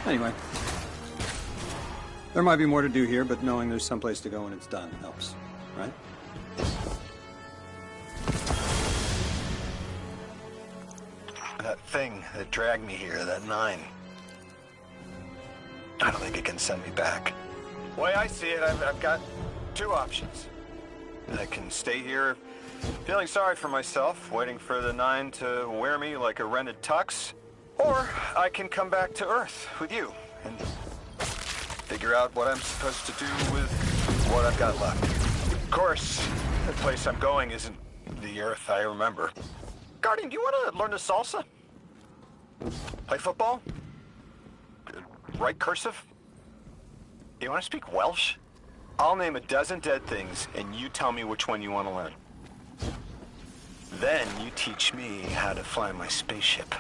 Anyway. There might be more to do here, but knowing there's someplace to go when it's done helps, right? That thing that dragged me here, that 9. I don't think it can send me back. The way I see it, I've got 2 options. I can stay here feeling sorry for myself, waiting for the 9 to wear me like a rented tux, or I can come back to Earth with you and figure out what I'm supposed to do with what I've got left. Of course, the place I'm going isn't the Earth I remember. Guardian, do you want to learn the salsa? Play football? Write cursive? You want to speak Welsh? I'll name a dozen dead things, and you tell me which one you want to learn. Then you teach me how to fly my spaceship.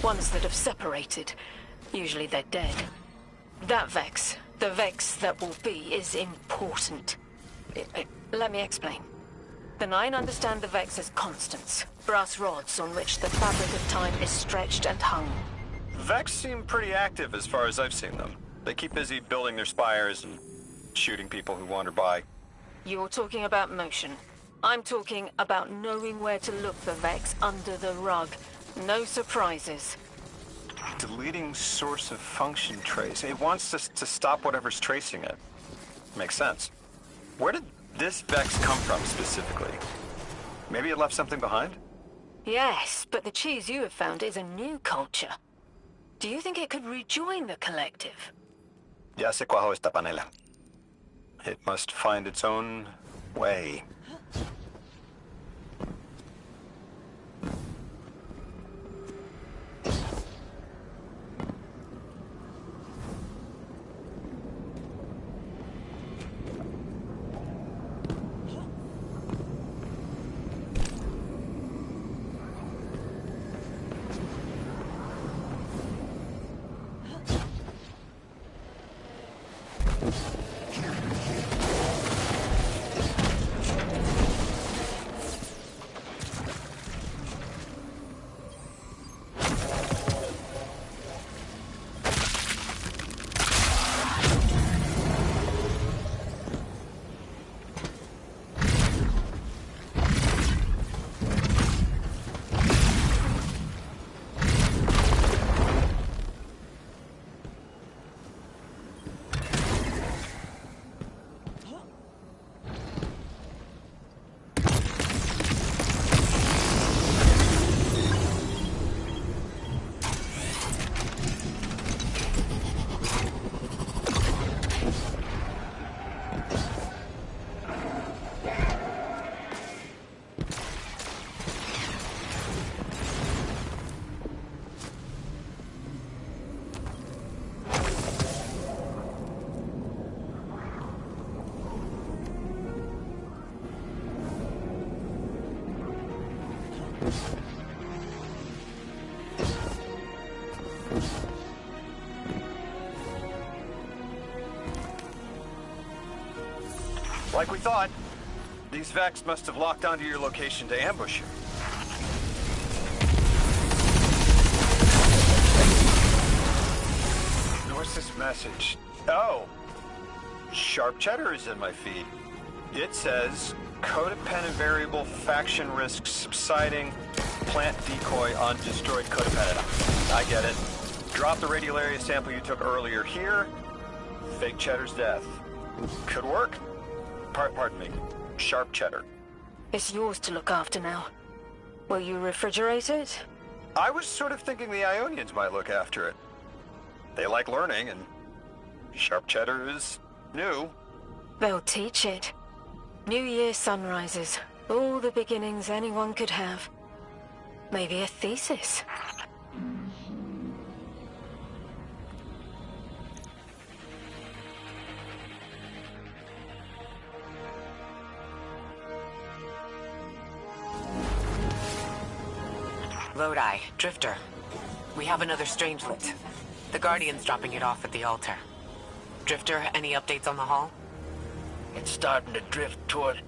Ones that have separated. Usually they're dead. That Vex, the Vex that will be, is important. Let me explain. The Nine understand the Vex as constants, brass rods on which the fabric of time is stretched and hung. Vex seem pretty active as far as I've seen them. They keep busy building their spires and shooting people who wander by. You're talking about motion. I'm talking about knowing where to look for Vex under the rug. No surprises. Deleting source of function trace. It wants us to stop whatever's tracing it. Makes sense. Where did this Vex come from specifically? Maybe it left something behind? Yes, but the cheese you have found is a new culture. Do you think it could rejoin the collective? Ya se cuajo esta panela. It must find its own way. Like we thought, these Vex must have locked onto your location to ambush you. What's this message? Oh! Sharp Cheddar is in my feed. It says, codependent variable faction risks subsiding, plant decoy on destroyed codependent. I get it. Drop the radiolaria sample you took earlier here. Fake Cheddar's death. Could work. Pardon me. Sharp Cheddar. It's yours to look after now. Will you refrigerate it? I was sort of thinking the Ionians might look after it. They like learning, and Sharp Cheddar is new. They'll teach it. New Year sunrises. All the beginnings anyone could have. Maybe a thesis. Lodi, Drifter. We have another Strangelet. The Guardian's dropping it off at the altar. Drifter, any updates on the hull? It's starting to drift toward...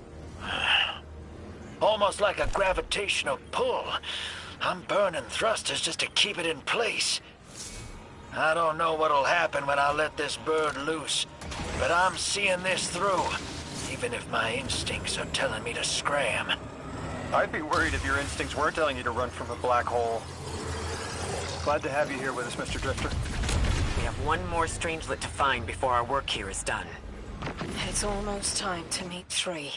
almost like a gravitational pull. I'm burning thrusters just to keep it in place. I don't know what'll happen when I let this bird loose, but I'm seeing this through, even if my instincts are telling me to scram. I'd be worried if your instincts weren't telling you to run from a black hole. Glad to have you here with us, Mr. Drifter. We have one more Strangelet to find before our work here is done. It's almost time to meet 3.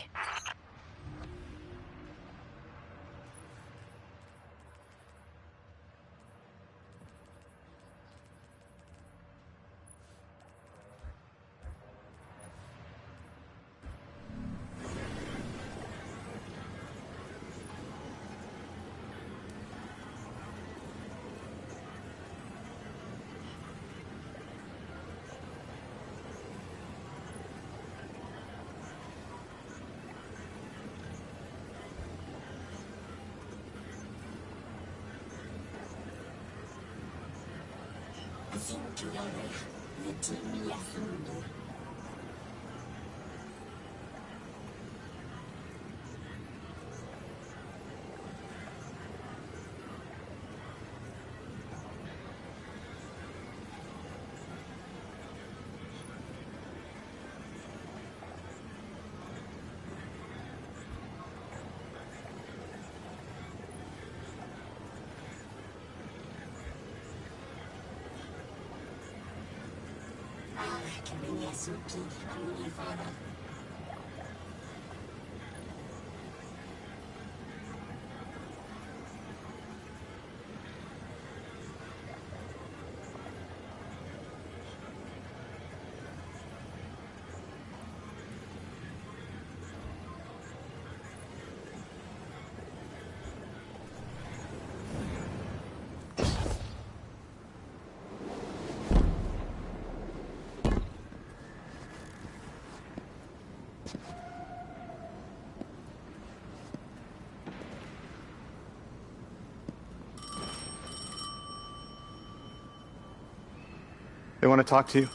They want to talk to you.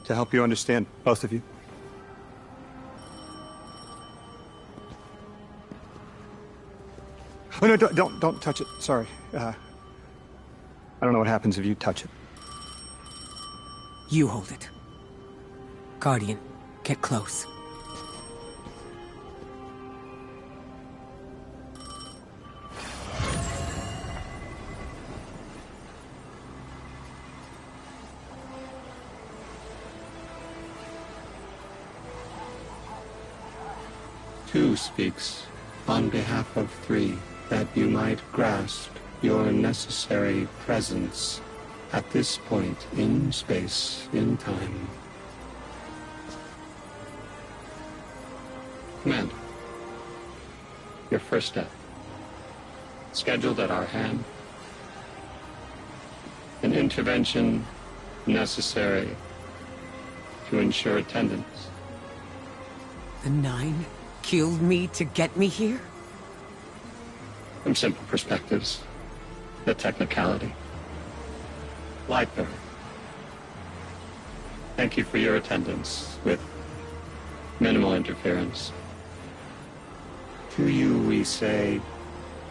To help you understand, both of you. Oh, no, don't touch it. Sorry. I don't know what happens if you touch it. You hold it. Guardian, get close. Two speaks on behalf of three, that you might grasp your necessary presence at this point in space, in time. Commander, your first step, scheduled at our hand. An intervention necessary to ensure attendance. The Nine killed me to get me here? From simple perspectives, the technicality. Lightbearer, thank you for your attendance with minimal interference. To you we say,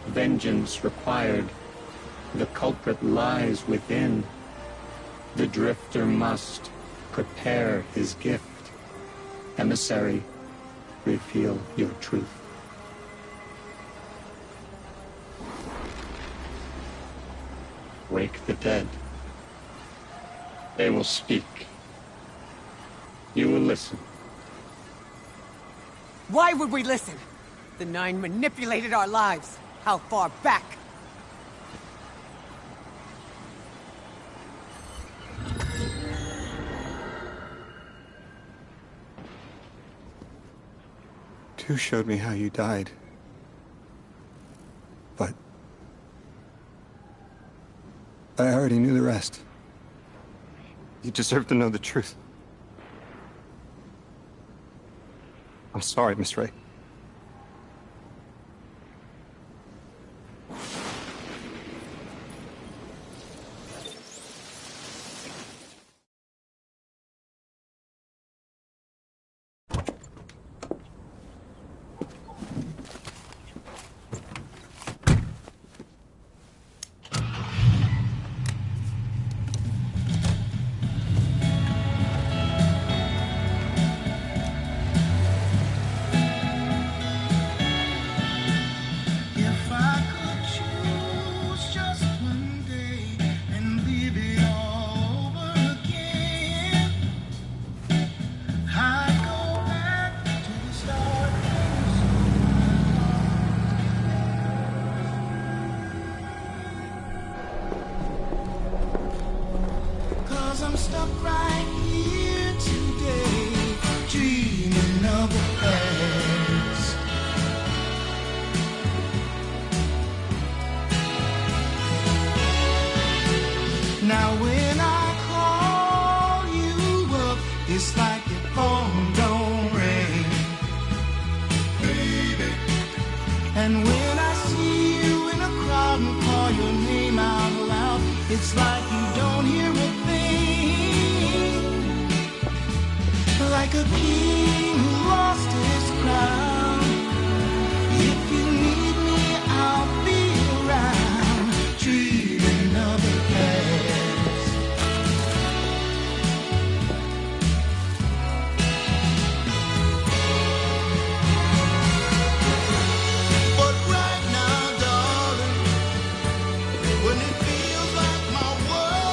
vengeance required. The culprit lies within. The drifter must prepare his gift. Emissary, reveal your truth. Wake the dead. They will speak. You will listen. Why would we listen? The Nine manipulated our lives. How far back? Tu showed me how you died. But I already knew the rest. You deserve to know the truth. I'm sorry, Miss Ray. I'm stuck right here today, dreaming of the past. Now when I call you up, it's like your phone don't ring, baby. And when I see you in a crowd and call your name out loud, it's like you don't hear a thing. Like a king who lost his crown. If you need me, I'll be around, dreaming of the past. But right now, darling, when it feels like my world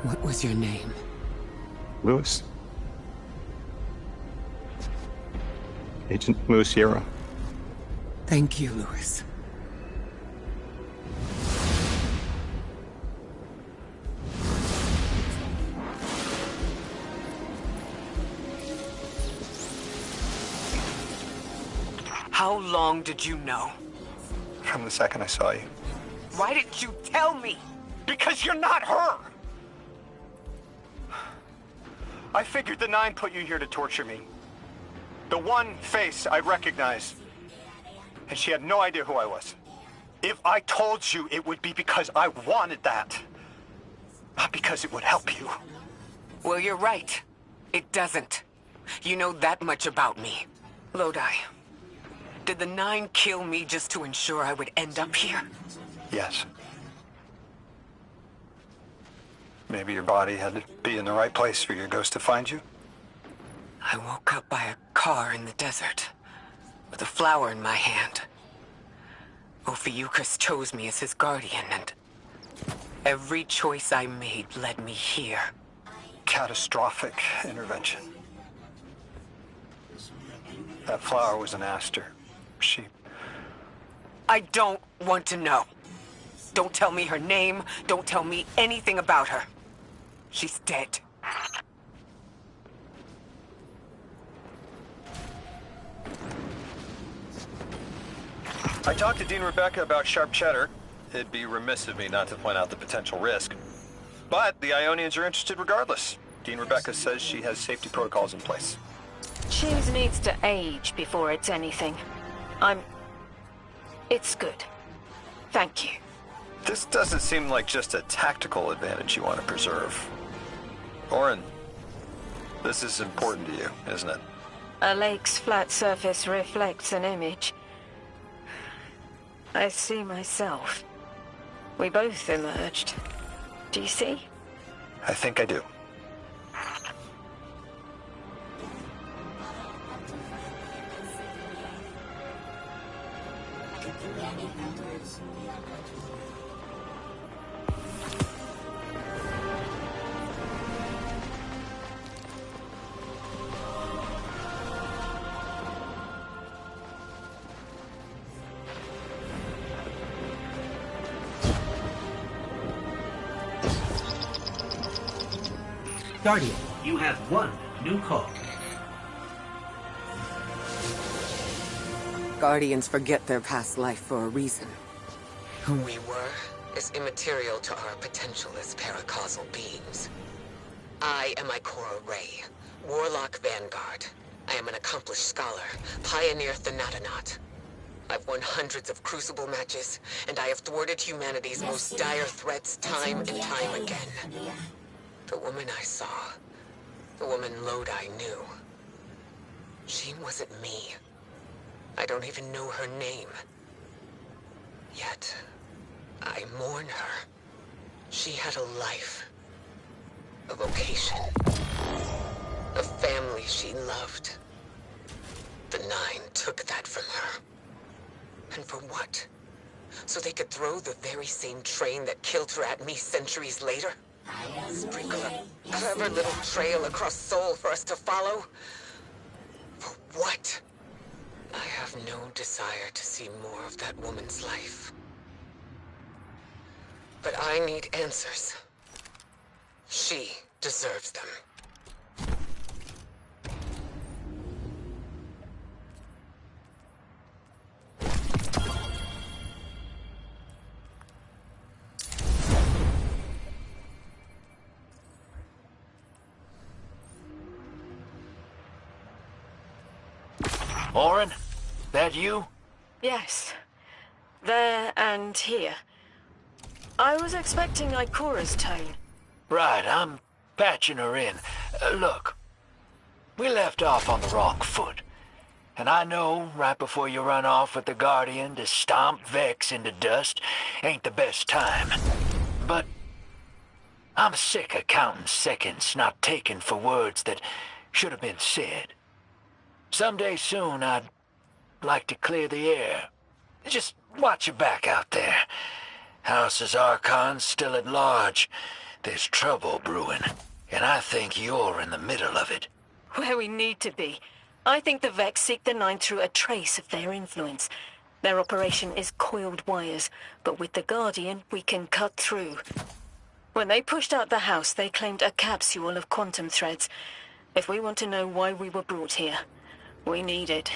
What was your name? Lewis. Agent Lewis Sierra. Thank you, Lewis. How long did you know? From the second I saw you. Why didn't you tell me? Because you're not her! I figured the Nine put you here to torture me. The one face I recognize. And she had no idea who I was. If I told you, it would be because I wanted that. Not because it would help you. Well, you're right. It doesn't. You know that much about me. Lodi, did the Nine kill me just to ensure I would end up here? Yes. Maybe your body had to be in the right place for your ghost to find you? I woke up by a car in the desert, with a flower in my hand. Ophiuchus chose me as his guardian, and every choice I made led me here. Catastrophic intervention. That flower was an aster. She... I don't want to know. Don't tell me her name. Don't tell me anything about her. She's dead. I talked to Dean Rebecca about Sharp Cheddar. It'd be remiss of me not to point out the potential risk. But the Ionians are interested regardless. Dean Rebecca says she has safety protocols in place. Cheese needs to age before it's anything. It's good. Thank you. This doesn't seem like just a tactical advantage you want to preserve. Orin, this is important to you, isn't it? A lake's flat surface reflects an image. I see myself. We both emerged. Do you see? I think I do. Guardian, you have one new call. Guardians forget their past life for a reason. Who we were is immaterial to our potential as paracausal beings. I am Ikora Rey, Warlock Vanguard. I am an accomplished scholar, pioneer Thanatonaut. I've won hundreds of Crucible matches, and I have thwarted humanity's most dire threats time and time again. The woman I saw, the woman Lodi knew, she wasn't me. I don't even know her name. Yet, I mourn her. She had a life, a vocation, a family she loved. The Nine took that from her. And for what? So they could throw the very same train that killed her at me centuries later? Sprinkle a clever little trail across Sol for us to follow? For what? I have no desire to see more of that woman's life. But I need answers. She deserves them. Orin, that you? Yes. There and here. I was expecting Ikora's tone. Right, I'm patching her in. Look, we left off on the wrong foot. And I know right before you run off with the Guardian to stomp Vex into dust ain't the best time. But I'm sick of counting seconds not taken for words that should have been said. Someday soon, I'd like to clear the air. Just watch your back out there. House as Archon's still at large. There's trouble brewing, and I think you're in the middle of it. Where we need to be. I think the Vex seek the Nine through a trace of their influence. Their operation is coiled wires, but with the Guardian, we can cut through. When they pushed out the house, they claimed a capsule of quantum threads. If we want to know why we were brought here, we need it.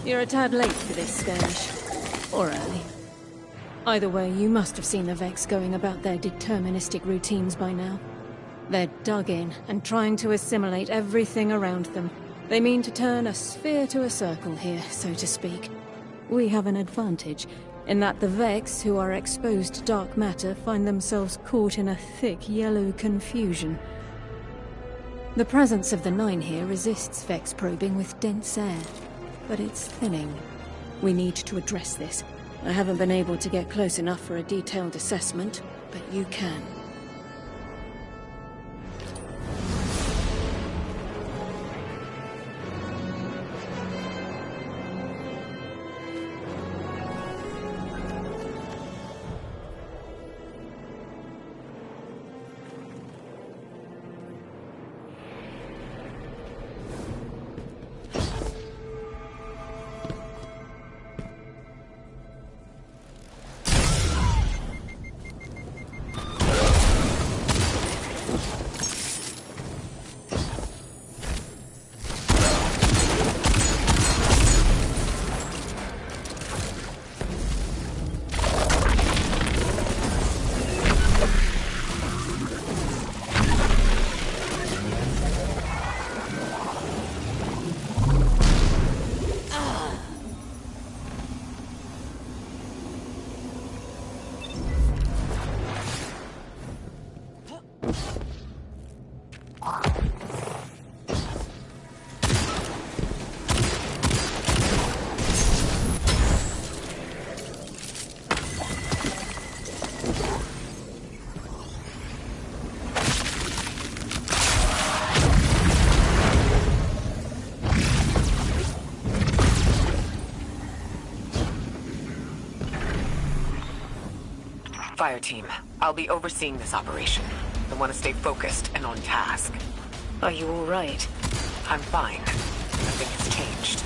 You're a tad late for this skirmish. Or early. Either way, you must have seen the Vex going about their deterministic routines by now. They're dug in and trying to assimilate everything around them. They mean to turn a sphere to a circle here, so to speak. We have an advantage, in that the Vex, who are exposed to dark matter, find themselves caught in a thick yellow confusion. The presence of the Nine here resists Vex probing with dense air, but it's thinning. We need to address this. I haven't been able to get close enough for a detailed assessment, but you can. Fire team, I'll be overseeing this operation. I want to stay focused and on task. Are you all right? I'm fine. Nothing has changed.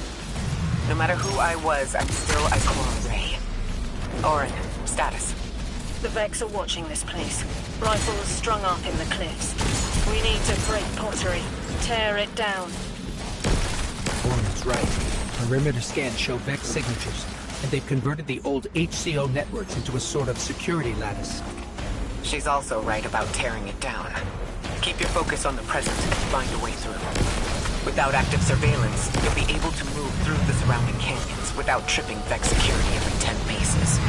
No matter who I was, I'm still Ikora Rey. Orin, status. The Vex are watching this place. Rifles strung up in the cliffs. We need to break pottery. Tear it down. Orin's right. Perimeter scans show Vex signatures, and they've converted the old HCO networks into a sort of security lattice. She's also right about tearing it down. Keep your focus on the present and find a way through. Without active surveillance, you'll be able to move through the surrounding canyons without tripping Vex security every 10 paces.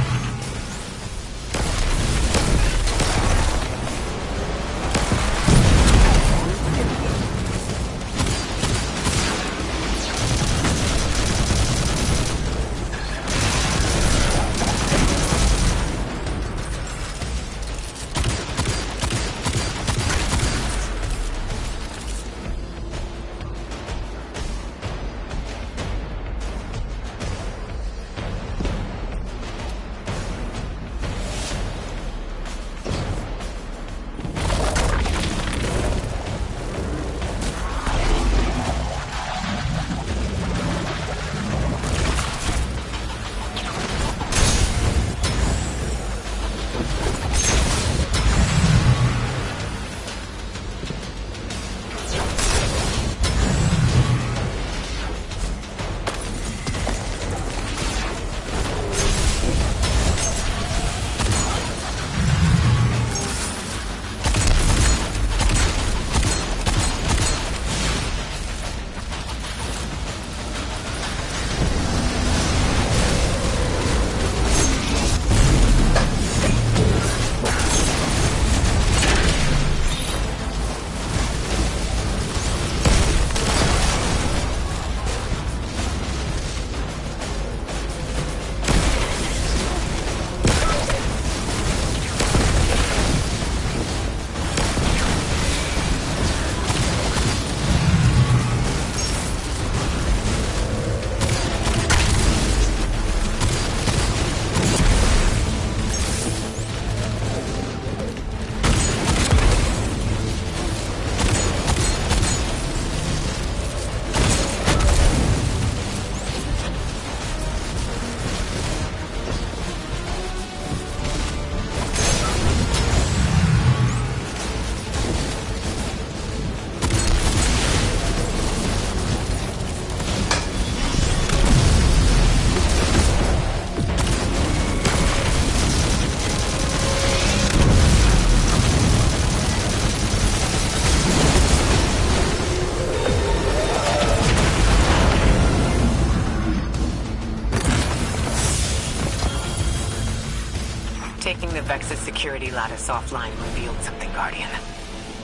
Taking the Vex's security lattice offline revealed something, Guardian.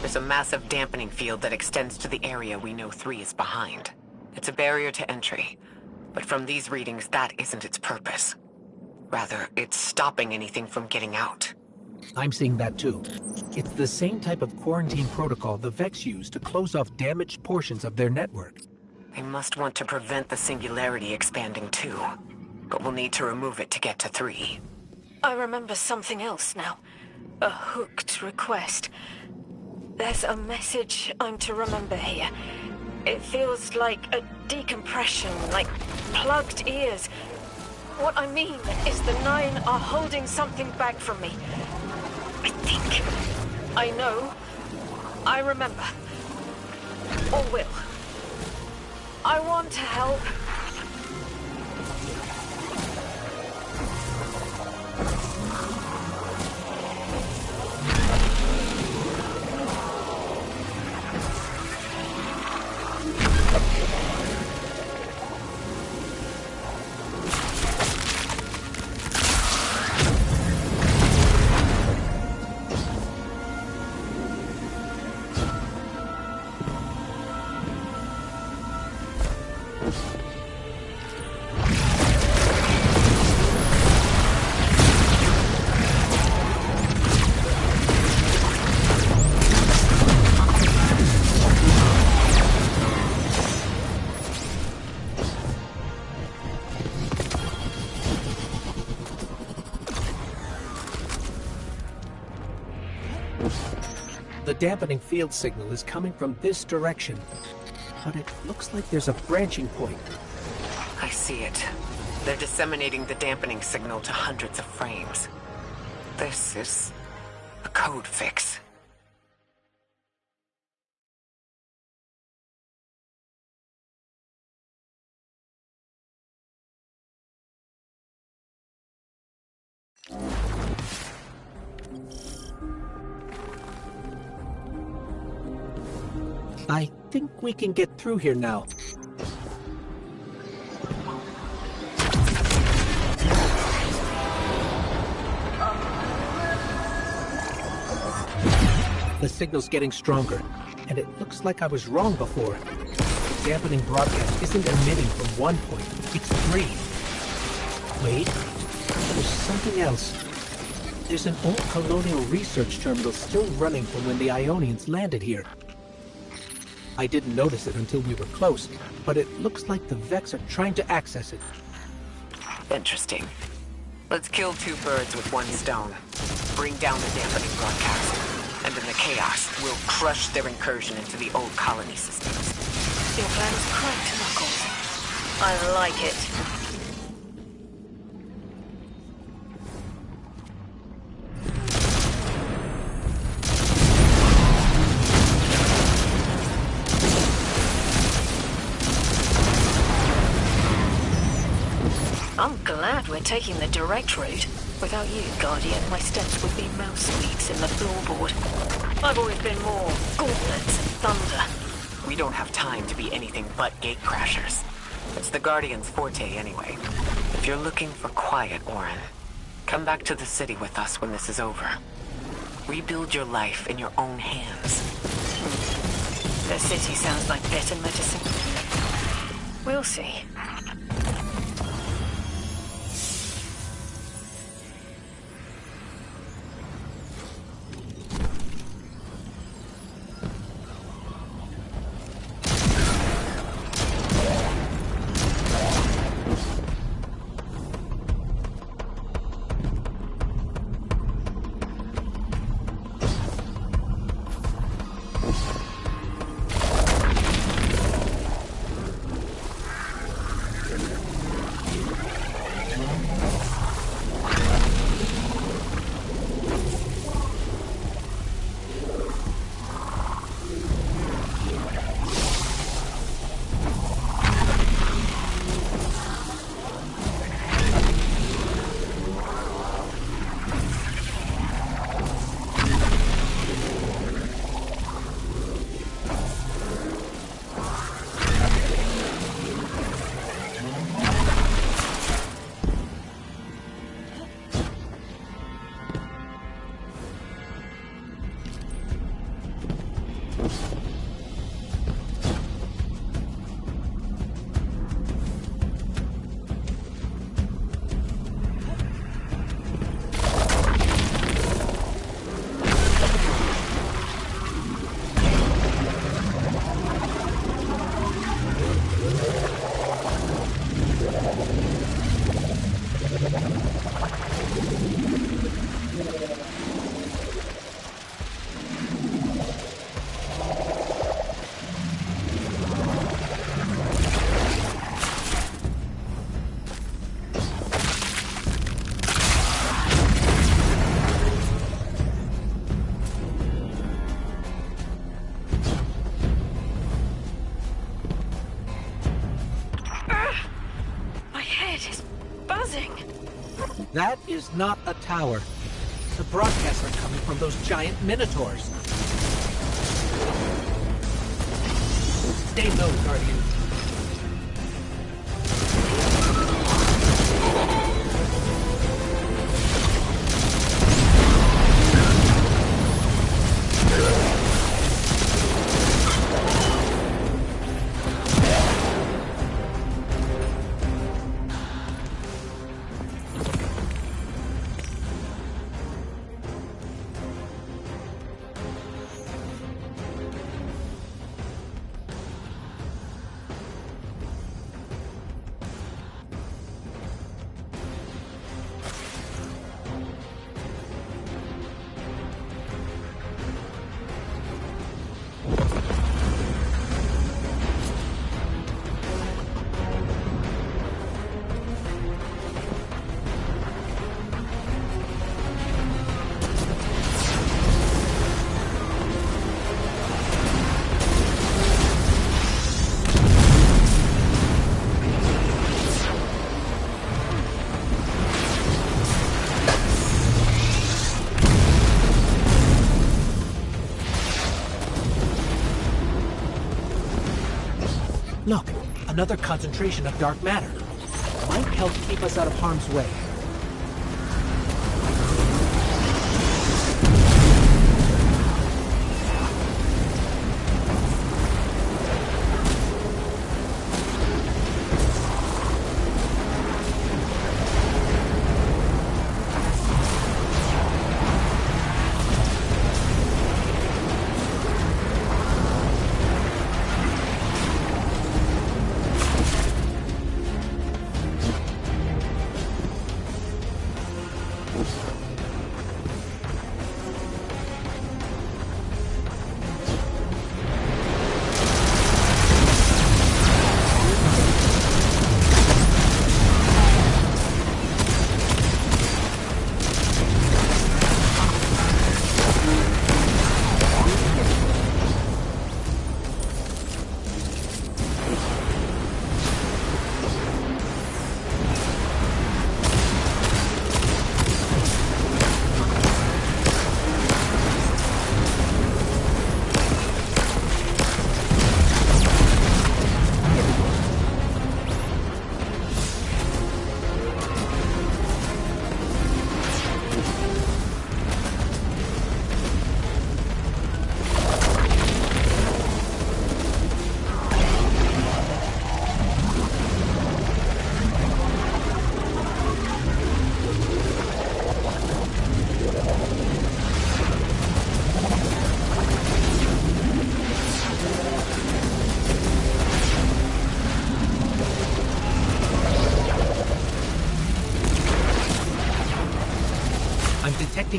There's a massive dampening field that extends to the area we know 3 is behind. It's a barrier to entry, but from these readings, that isn't its purpose. Rather, it's stopping anything from getting out. I'm seeing that too. It's the same type of quarantine protocol the Vex use to close off damaged portions of their network. They must want to prevent the Singularity expanding too, but we'll need to remove it to get to 3. I remember something else now. A hooked request. There's a message I'm to remember here. It feels like a decompression, like plugged ears. What I mean is the 9 are holding something back from me. I think. I know. I remember. Or will. I want to help. The dampening field signal is coming from this direction, but it looks like there's a branching point. I see it. They're disseminating the dampening signal to hundreds of frames. This is a code fix. I think we can get through here now. The signal's getting stronger, and it looks like I was wrong before. The dampening broadcast isn't emitting from one point, it's three. Wait, there's something else. There's an old colonial research terminal still running from when the Ionians landed here. I didn't notice it until we were close, but it looks like the Vex are trying to access it. Interesting. Let's kill two birds with one stone. Bring down the dampening broadcast. And in the chaos, we'll crush their incursion into the old colony systems. Your plan is correct, Knuckles. I like it. I'm glad we're taking the direct route. Without you, Guardian, my steps would be mouse sweeps in the floorboard. I've always been more gauntlets and thunder. We don't have time to be anything but gatecrashers. It's the Guardian's forte anyway. If you're looking for quiet, Orin, come back to the city with us when this is over. Rebuild your life in your own hands. The city sounds like better medicine. We'll see. That is not a tower. The broadcasts are coming from those giant minotaurs. Stay low, Guardian. Another concentration of dark matter. Might help keep us out of harm's way.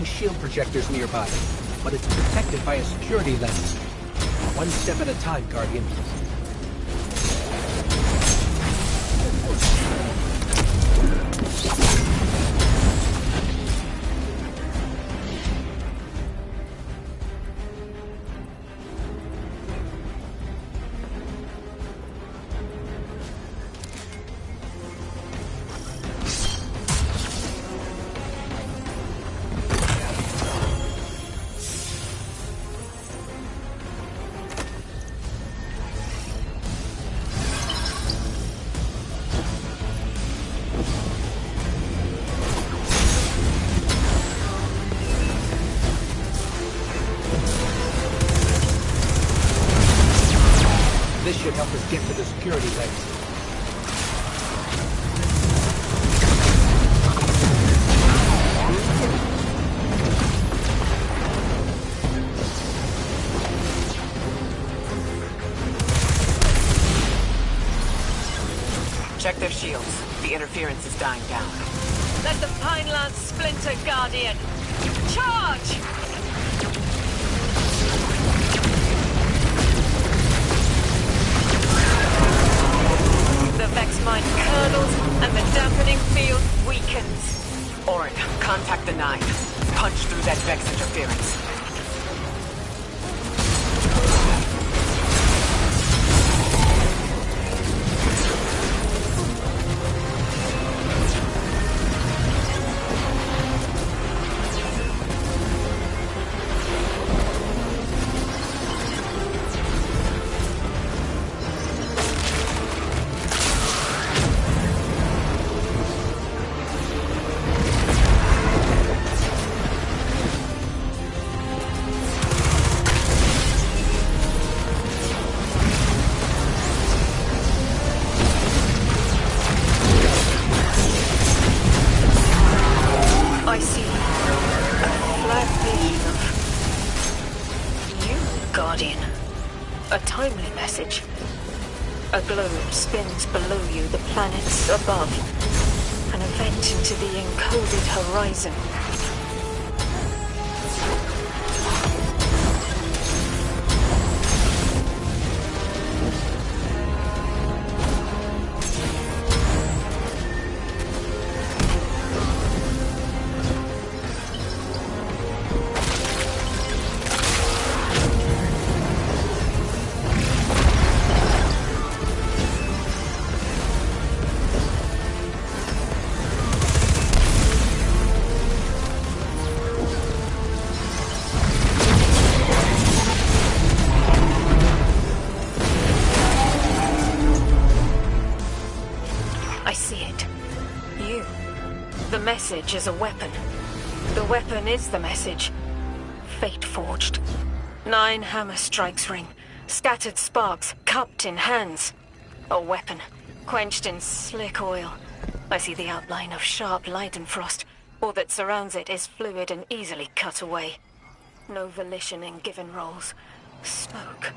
Shield projectors nearby, but it's protected by a security lens. One step at a time, Guardian. This should help us get to the security lens. Check their shields. The interference is dying down. Let the Pine Lance splinter, Guardian! Charge! The Vex mine curdles, and the dampening field weakens. Orin, contact the Nine. Punch through that Vex interference. A globe spins below you, the planets above. An event into the encoded horizon. The message is a weapon. The weapon is the message. Fate forged. 9 hammer strikes ring. Scattered sparks, cupped in hands. A weapon, quenched in slick oil. I see the outline of sharp light and frost. All that surrounds it is fluid and easily cut away. No volition in given roles. Smoke.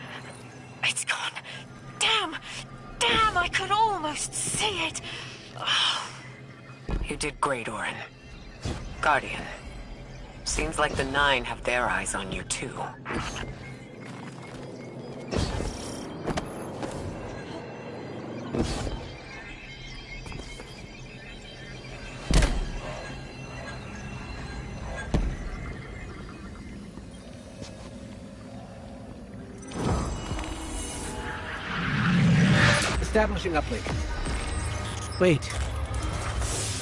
It's gone. Damn! Damn, I could almost see it! Oh. You did great, Orin. Guardian. Seems like the 9 have their eyes on you, too. Establishing uplink. Wait.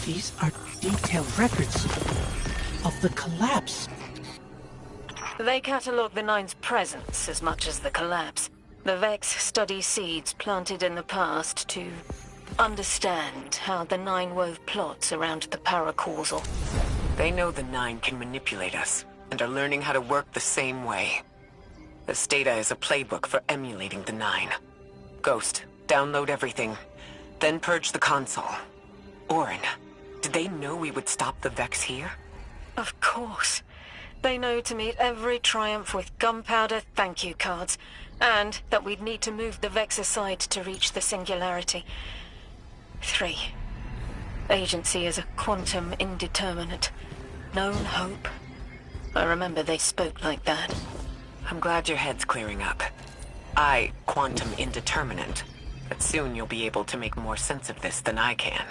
These are detailed records of the collapse. They catalog the 9's presence as much as the collapse. The Vex study seeds planted in the past to understand how the 9 wove plots around the paracausal. They know the 9 can manipulate us, and are learning how to work the same way. This data is a playbook for emulating the 9. Ghost, download everything, then purge the console. Orin, did they know we would stop the Vex here? Of course. They know to meet every triumph with gunpowder thank you cards, and that we'd need to move the Vex aside to reach the singularity. 3. Agency is a quantum indeterminate. Known hope. I remember they spoke like that. I'm glad your head's clearing up. Quantum indeterminate. But soon you'll be able to make more sense of this than I can.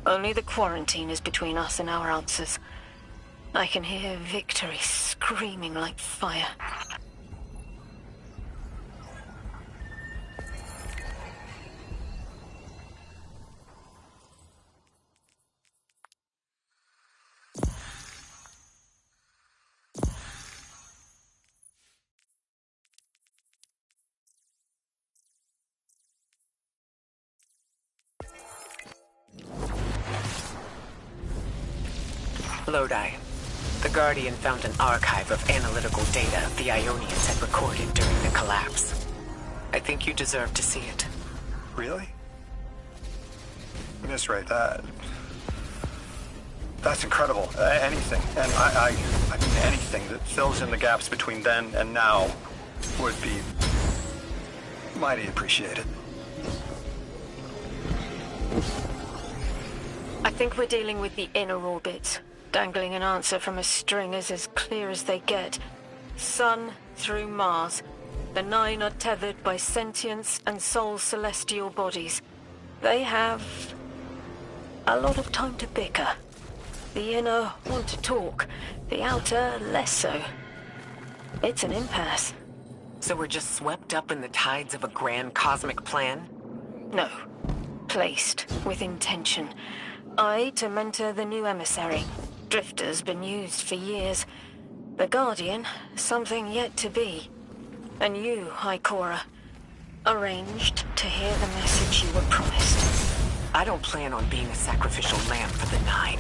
Only the quarantine is between us and our answers. I can hear victory screaming like fire. Lodi. The Guardian found an archive of analytical data the Ionians had recorded during the collapse. I think you deserve to see it. Really? Miss Ray, that's incredible. Anything, and I mean anything that fills in the gaps between then and now would be mighty appreciated. I think we're dealing with the inner orbits. Dangling an answer from a string is as clear as they get. Sun through Mars. The 9 are tethered by sentience and soul celestial bodies. They have a lot of time to bicker. The inner want to talk, the outer less so. It's an impasse. So we're just swept up in the tides of a grand cosmic plan? No. Placed with intention. I to mentor the new emissary. Drifter's been used for years. The Guardian, something yet to be. And you, High Cora, arranged to hear the message you were promised. I don't plan on being a sacrificial lamb for the 9.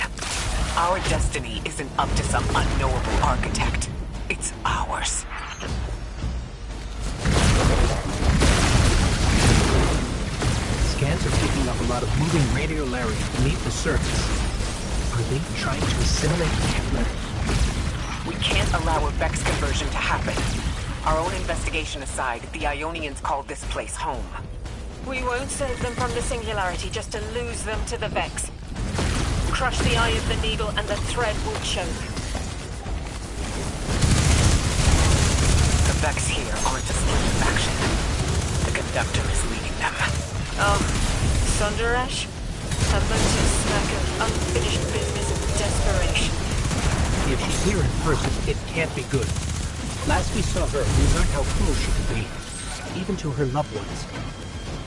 Our destiny isn't up to some unknowable architect. It's ours. Scans are picking up a lot of moving radiolaria beneath the surface. Are they trying to assimilate Kepler? We can't allow a Vex conversion to happen. Our own investigation aside, the Ionians called this place home. We won't save them from the singularity just to lose them to the Vex. Crush the eye of the needle and the thread will choke. The Vex here aren't a splinter faction. The conductor is leading them. Oh, Sundaresh? A motive smack of unfinished business and desperation. If she's here in person, it can't be good. Last we saw her, we learned how cruel she could be, even to her loved ones.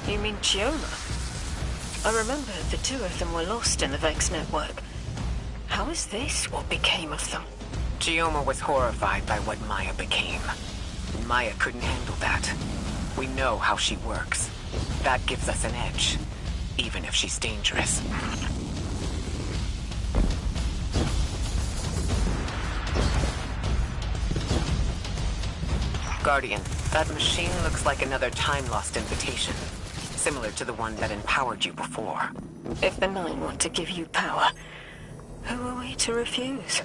You mean Chioma? I remember the 2 of them were lost in the Vex network. How is this what became of them? Chioma was horrified by what Maya became. Maya couldn't handle that. We know how she works. That gives us an edge, even if she's dangerous. Guardian, that machine looks like another time-lost invitation. Similar to the one that empowered you before. If the Nine want to give you power, who are we to refuse?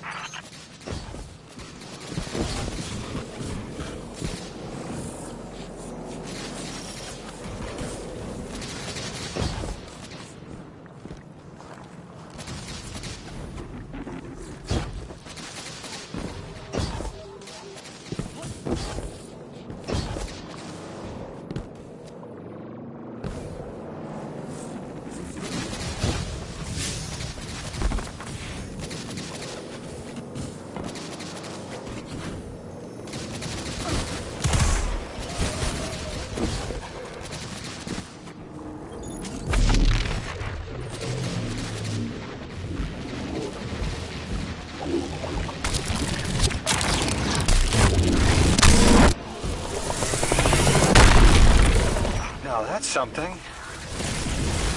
Something.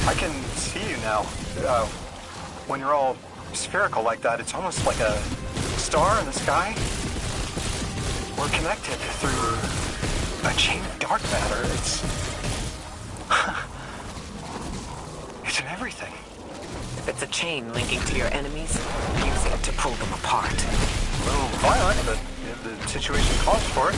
I can see you now. When you're all spherical like that, it's almost like a star in the sky. We're connected through a chain of dark matter. It's in everything. If it's a chain linking to your enemies, use it to pull them apart. A little violent, but the situation calls for it.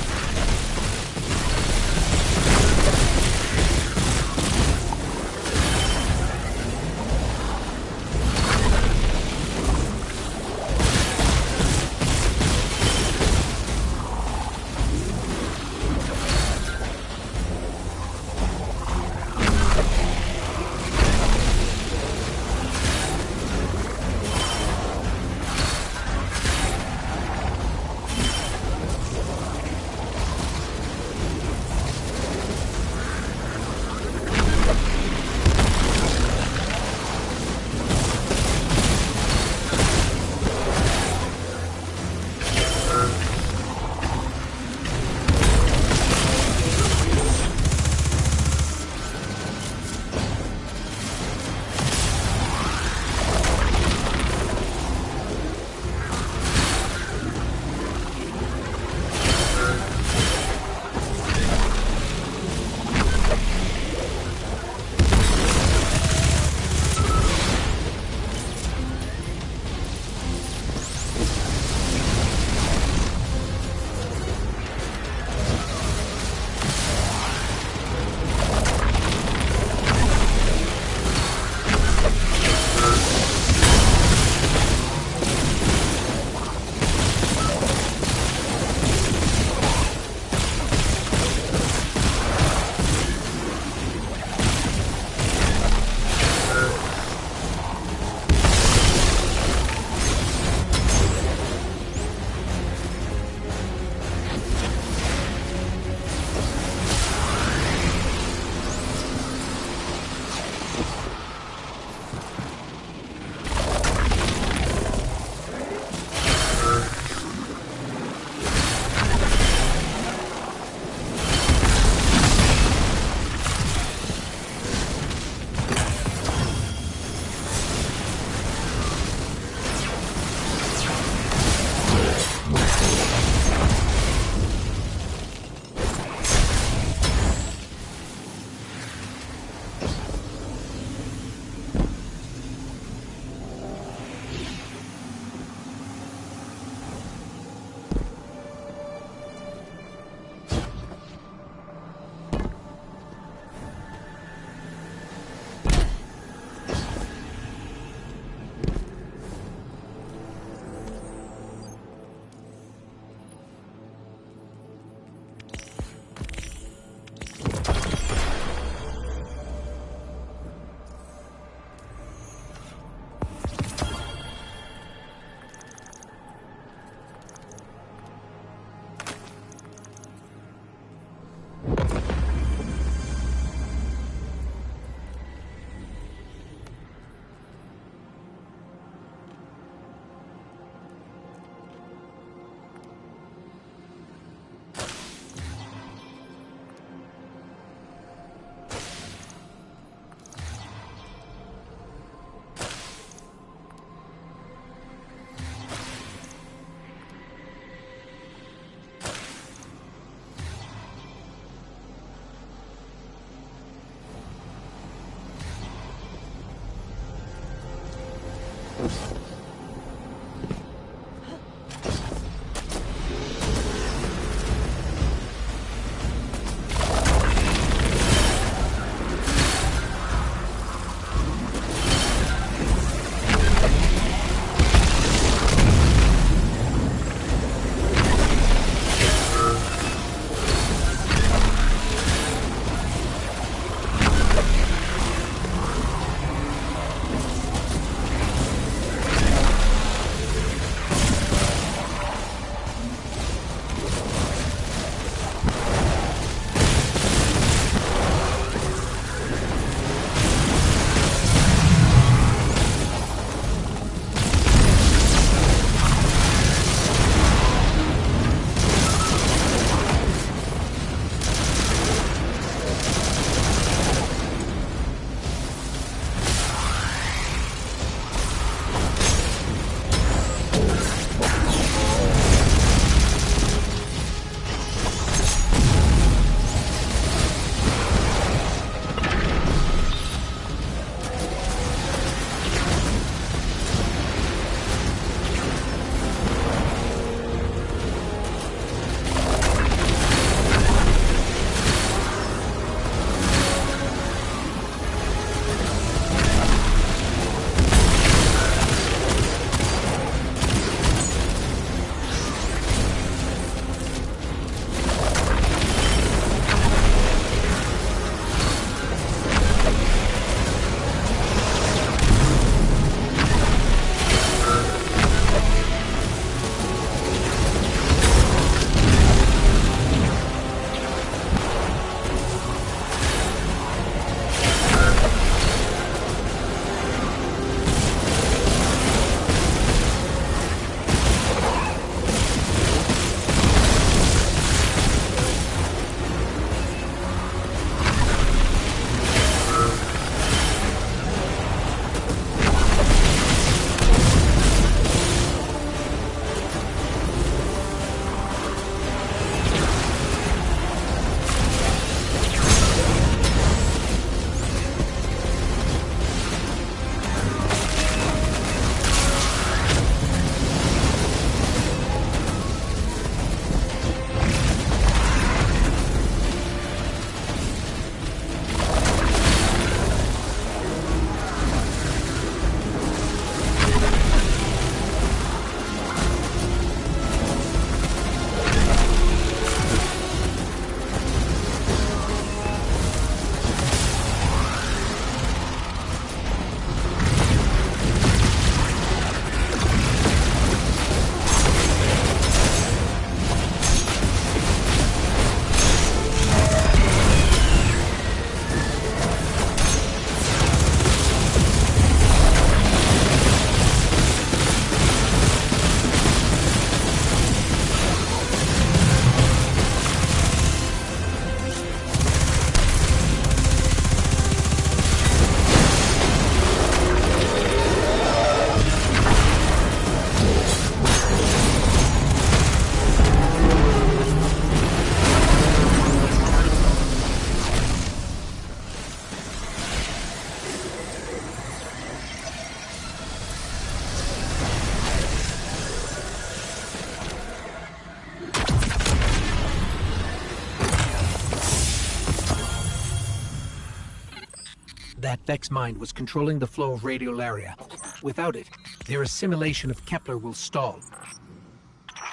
That Vex mind was controlling the flow of radiolaria. Without it, their assimilation of Kepler will stall.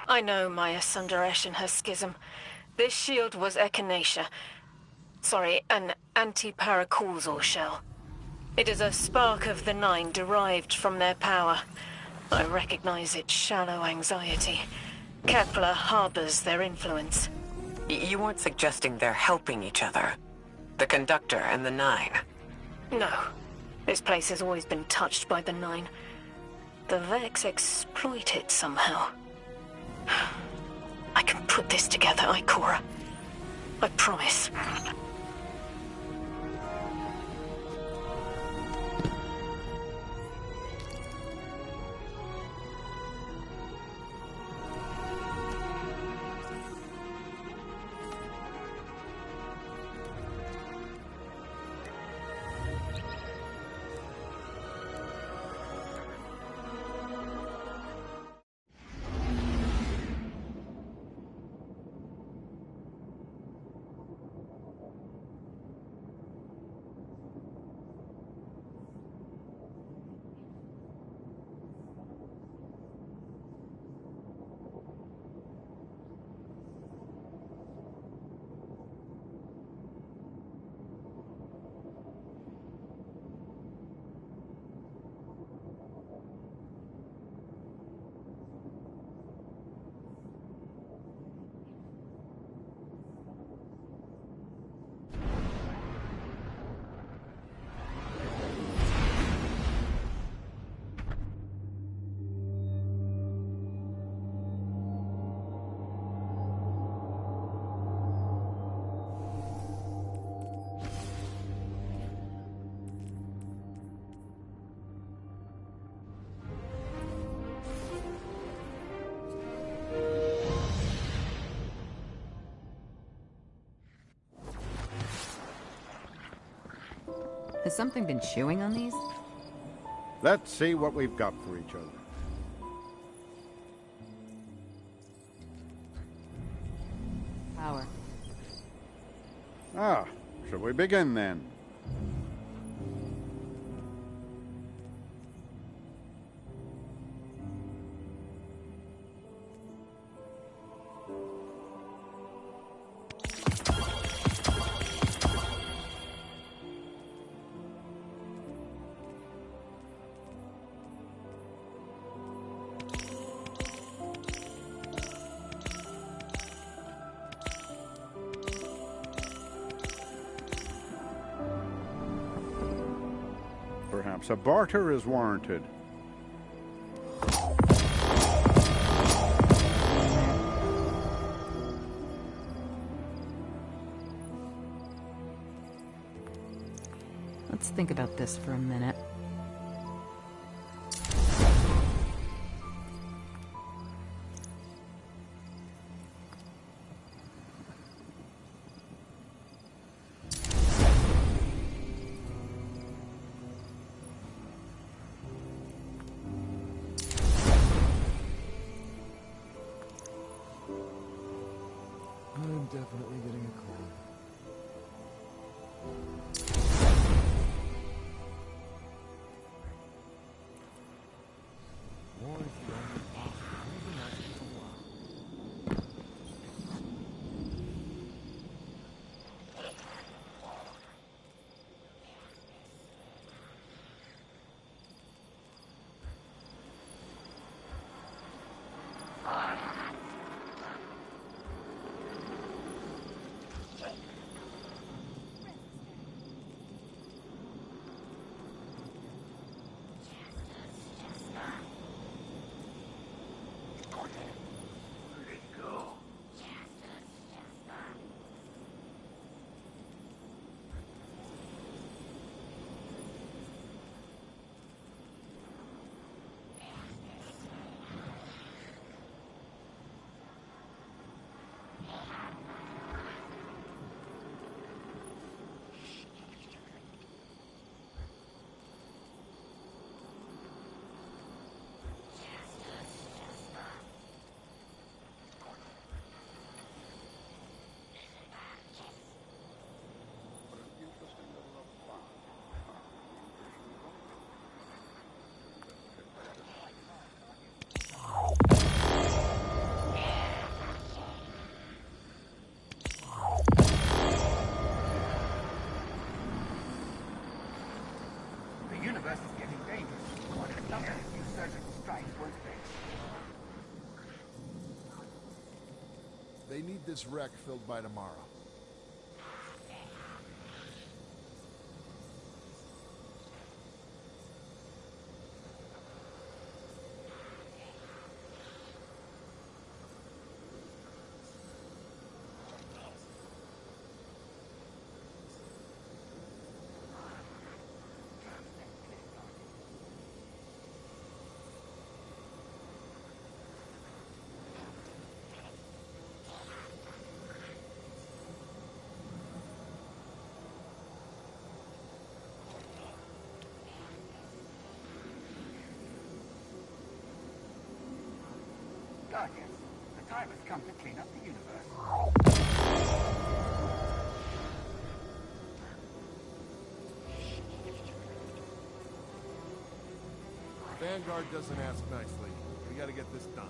I know Maya Sundaresh and her schism. This shield was echinacea. Sorry, an anti-paracausal shell. It is a spark of the Nine derived from their power. I recognize its shallow anxiety. Kepler harbors their influence. You weren't suggesting they're helping each other? The Conductor and the Nine? No. This place has always been touched by the Nine. The Vex exploit it somehow. I can put this together, Ikora. I promise. Has something been chewing on these? Let's see what we've got for each other. Power. Ah, shall we begin then? Perhaps a barter is warranted. Let's think about this for a minute. I'm definitely getting a cold. War is the only possible reason I keep alive. The universe is getting dangerous. Some of these new surgical strikes won't fix. They need this wreck filled by tomorrow. Guardians, the time has come to clean up the universe. Vanguard doesn't ask nicely. We gotta get this done.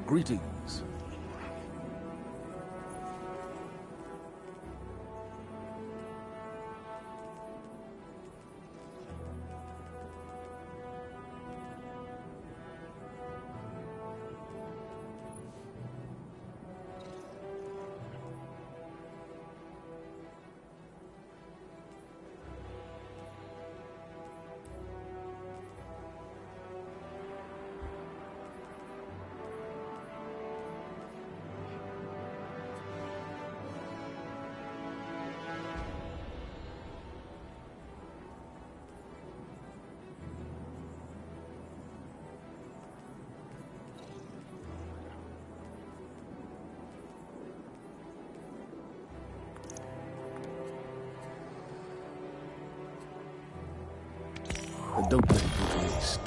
Greetings. Don't let it go to waste.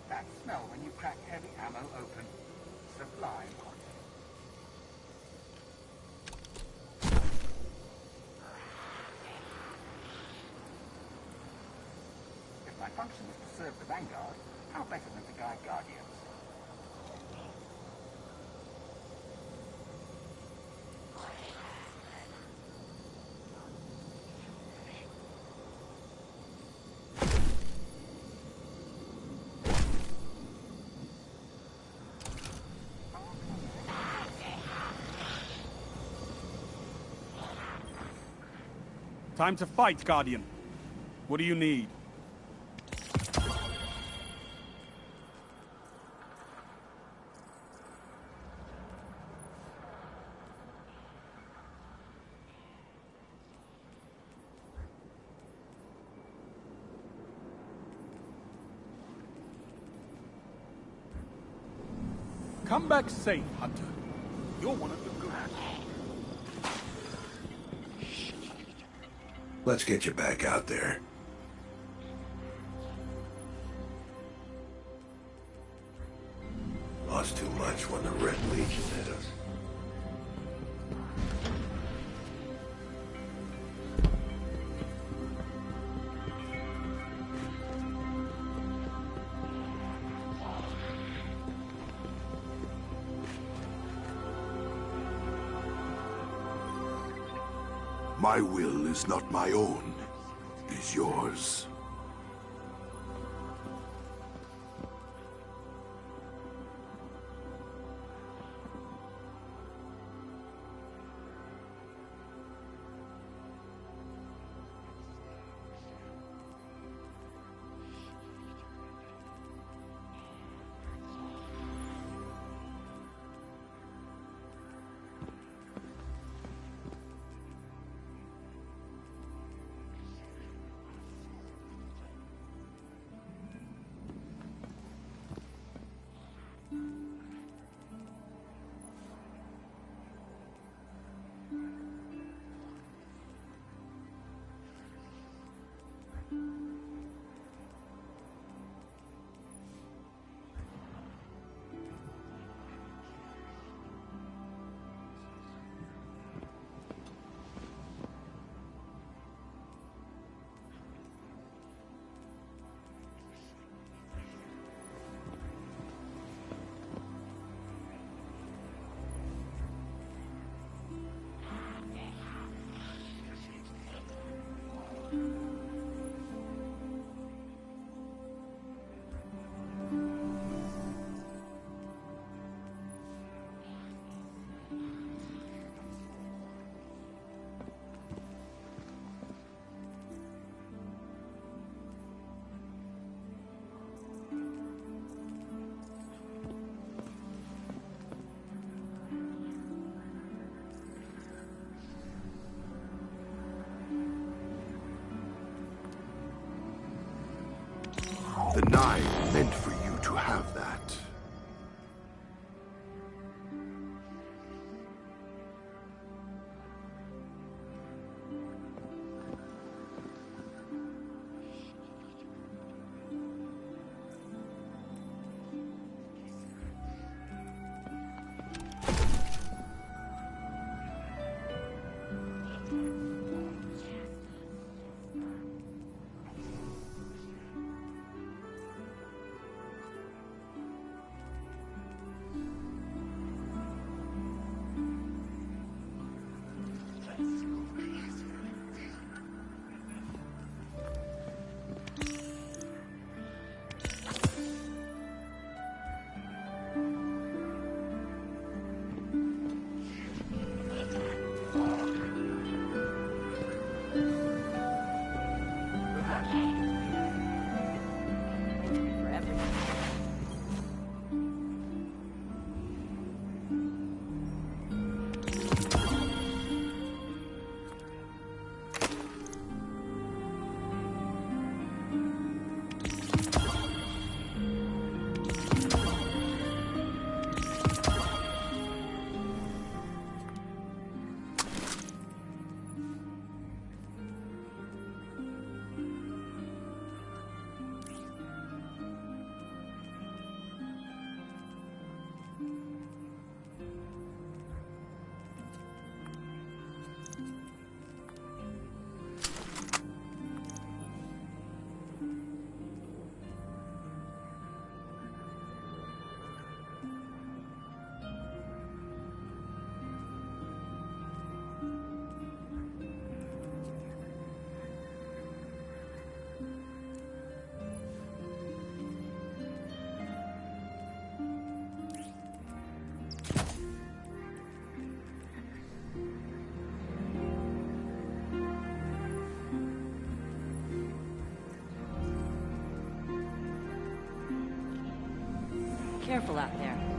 That smell when you crack heavy ammo open. Sublime. If my function was to serve the Vanguard, how better than to guide Guardians? Time to fight, Guardian. What do you need? Come back safe, Hunter. You're one of the good. Let's get you back out there. Lost too much when the Red Legion hit us. My will is not my own, it is yours. The Nine meant for you to have that. Careful out there.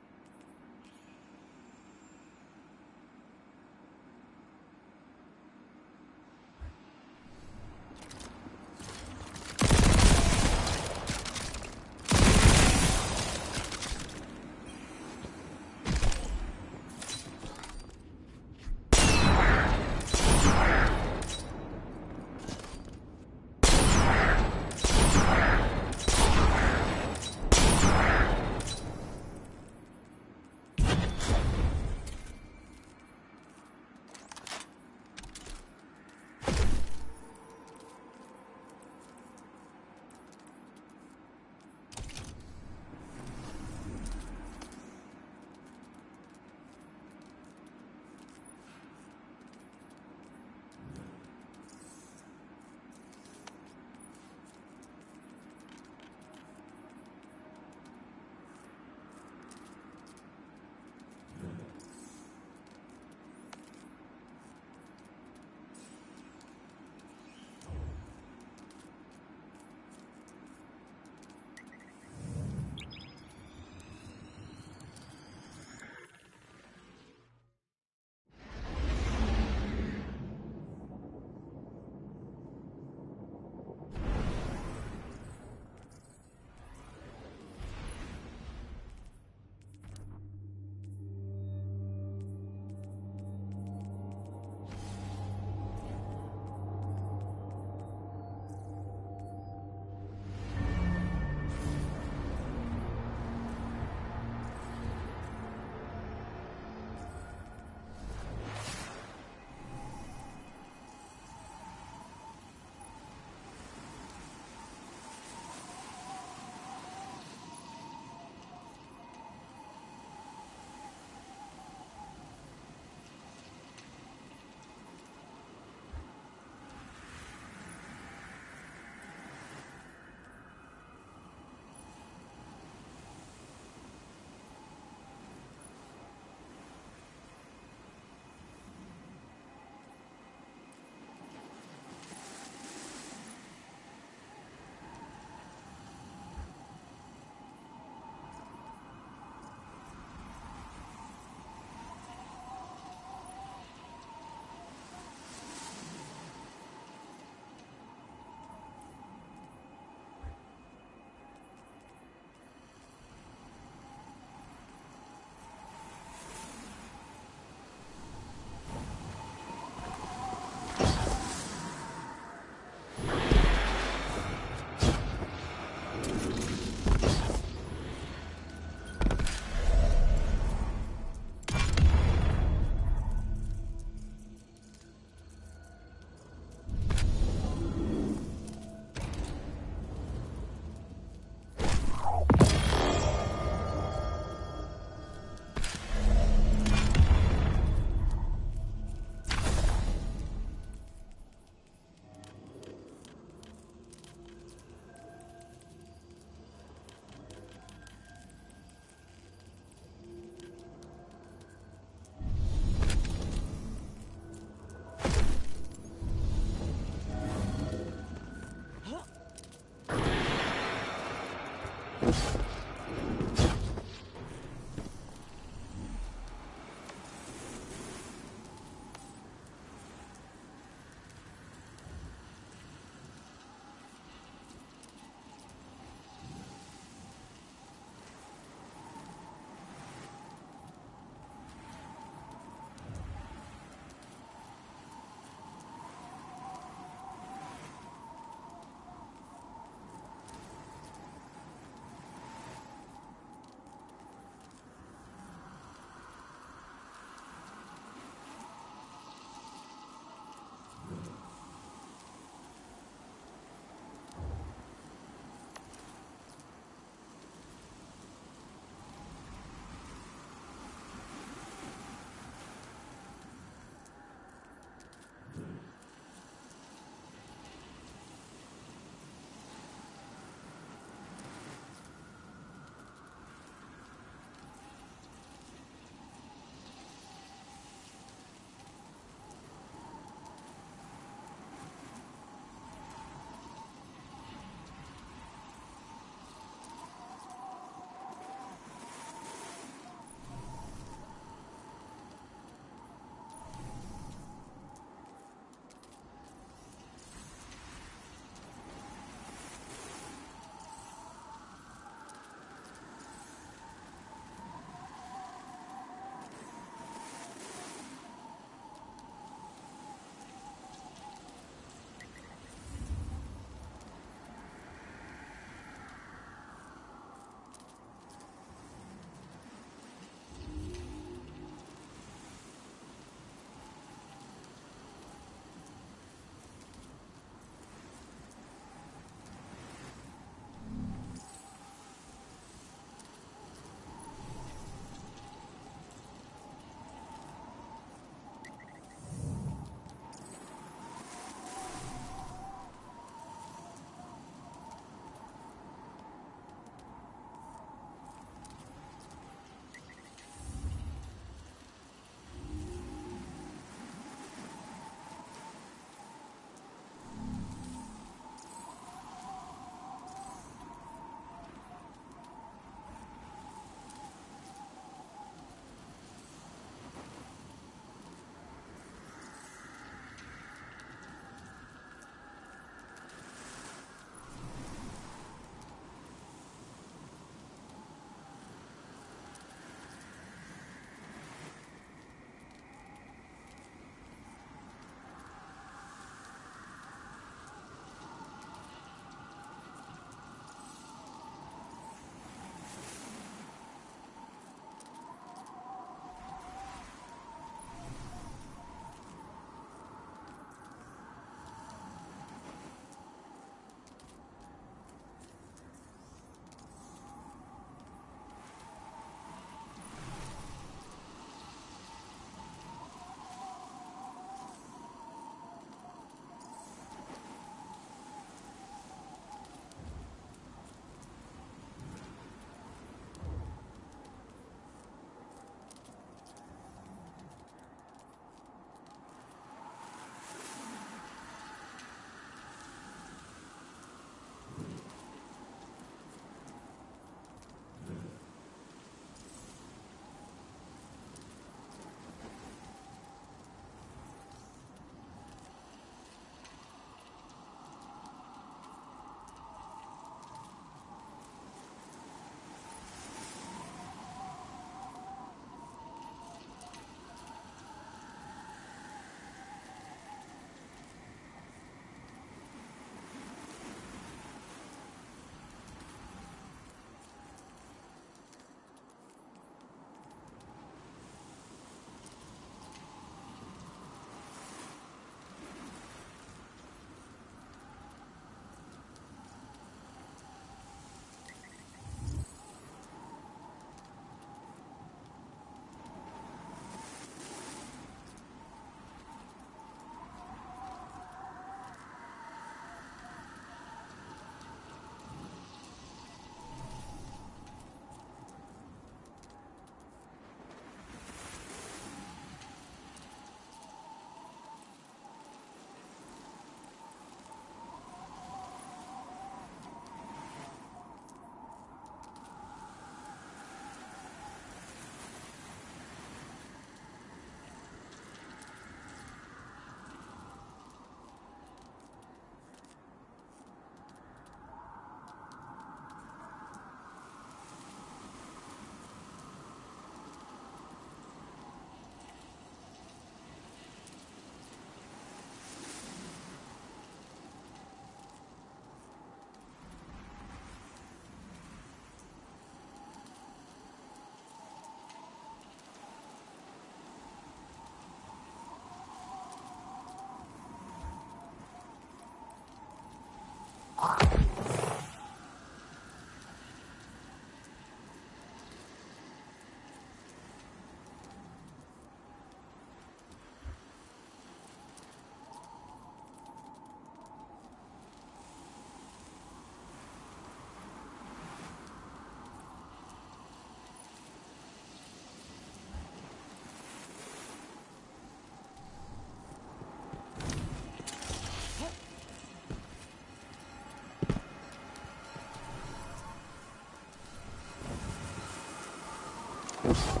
Oops.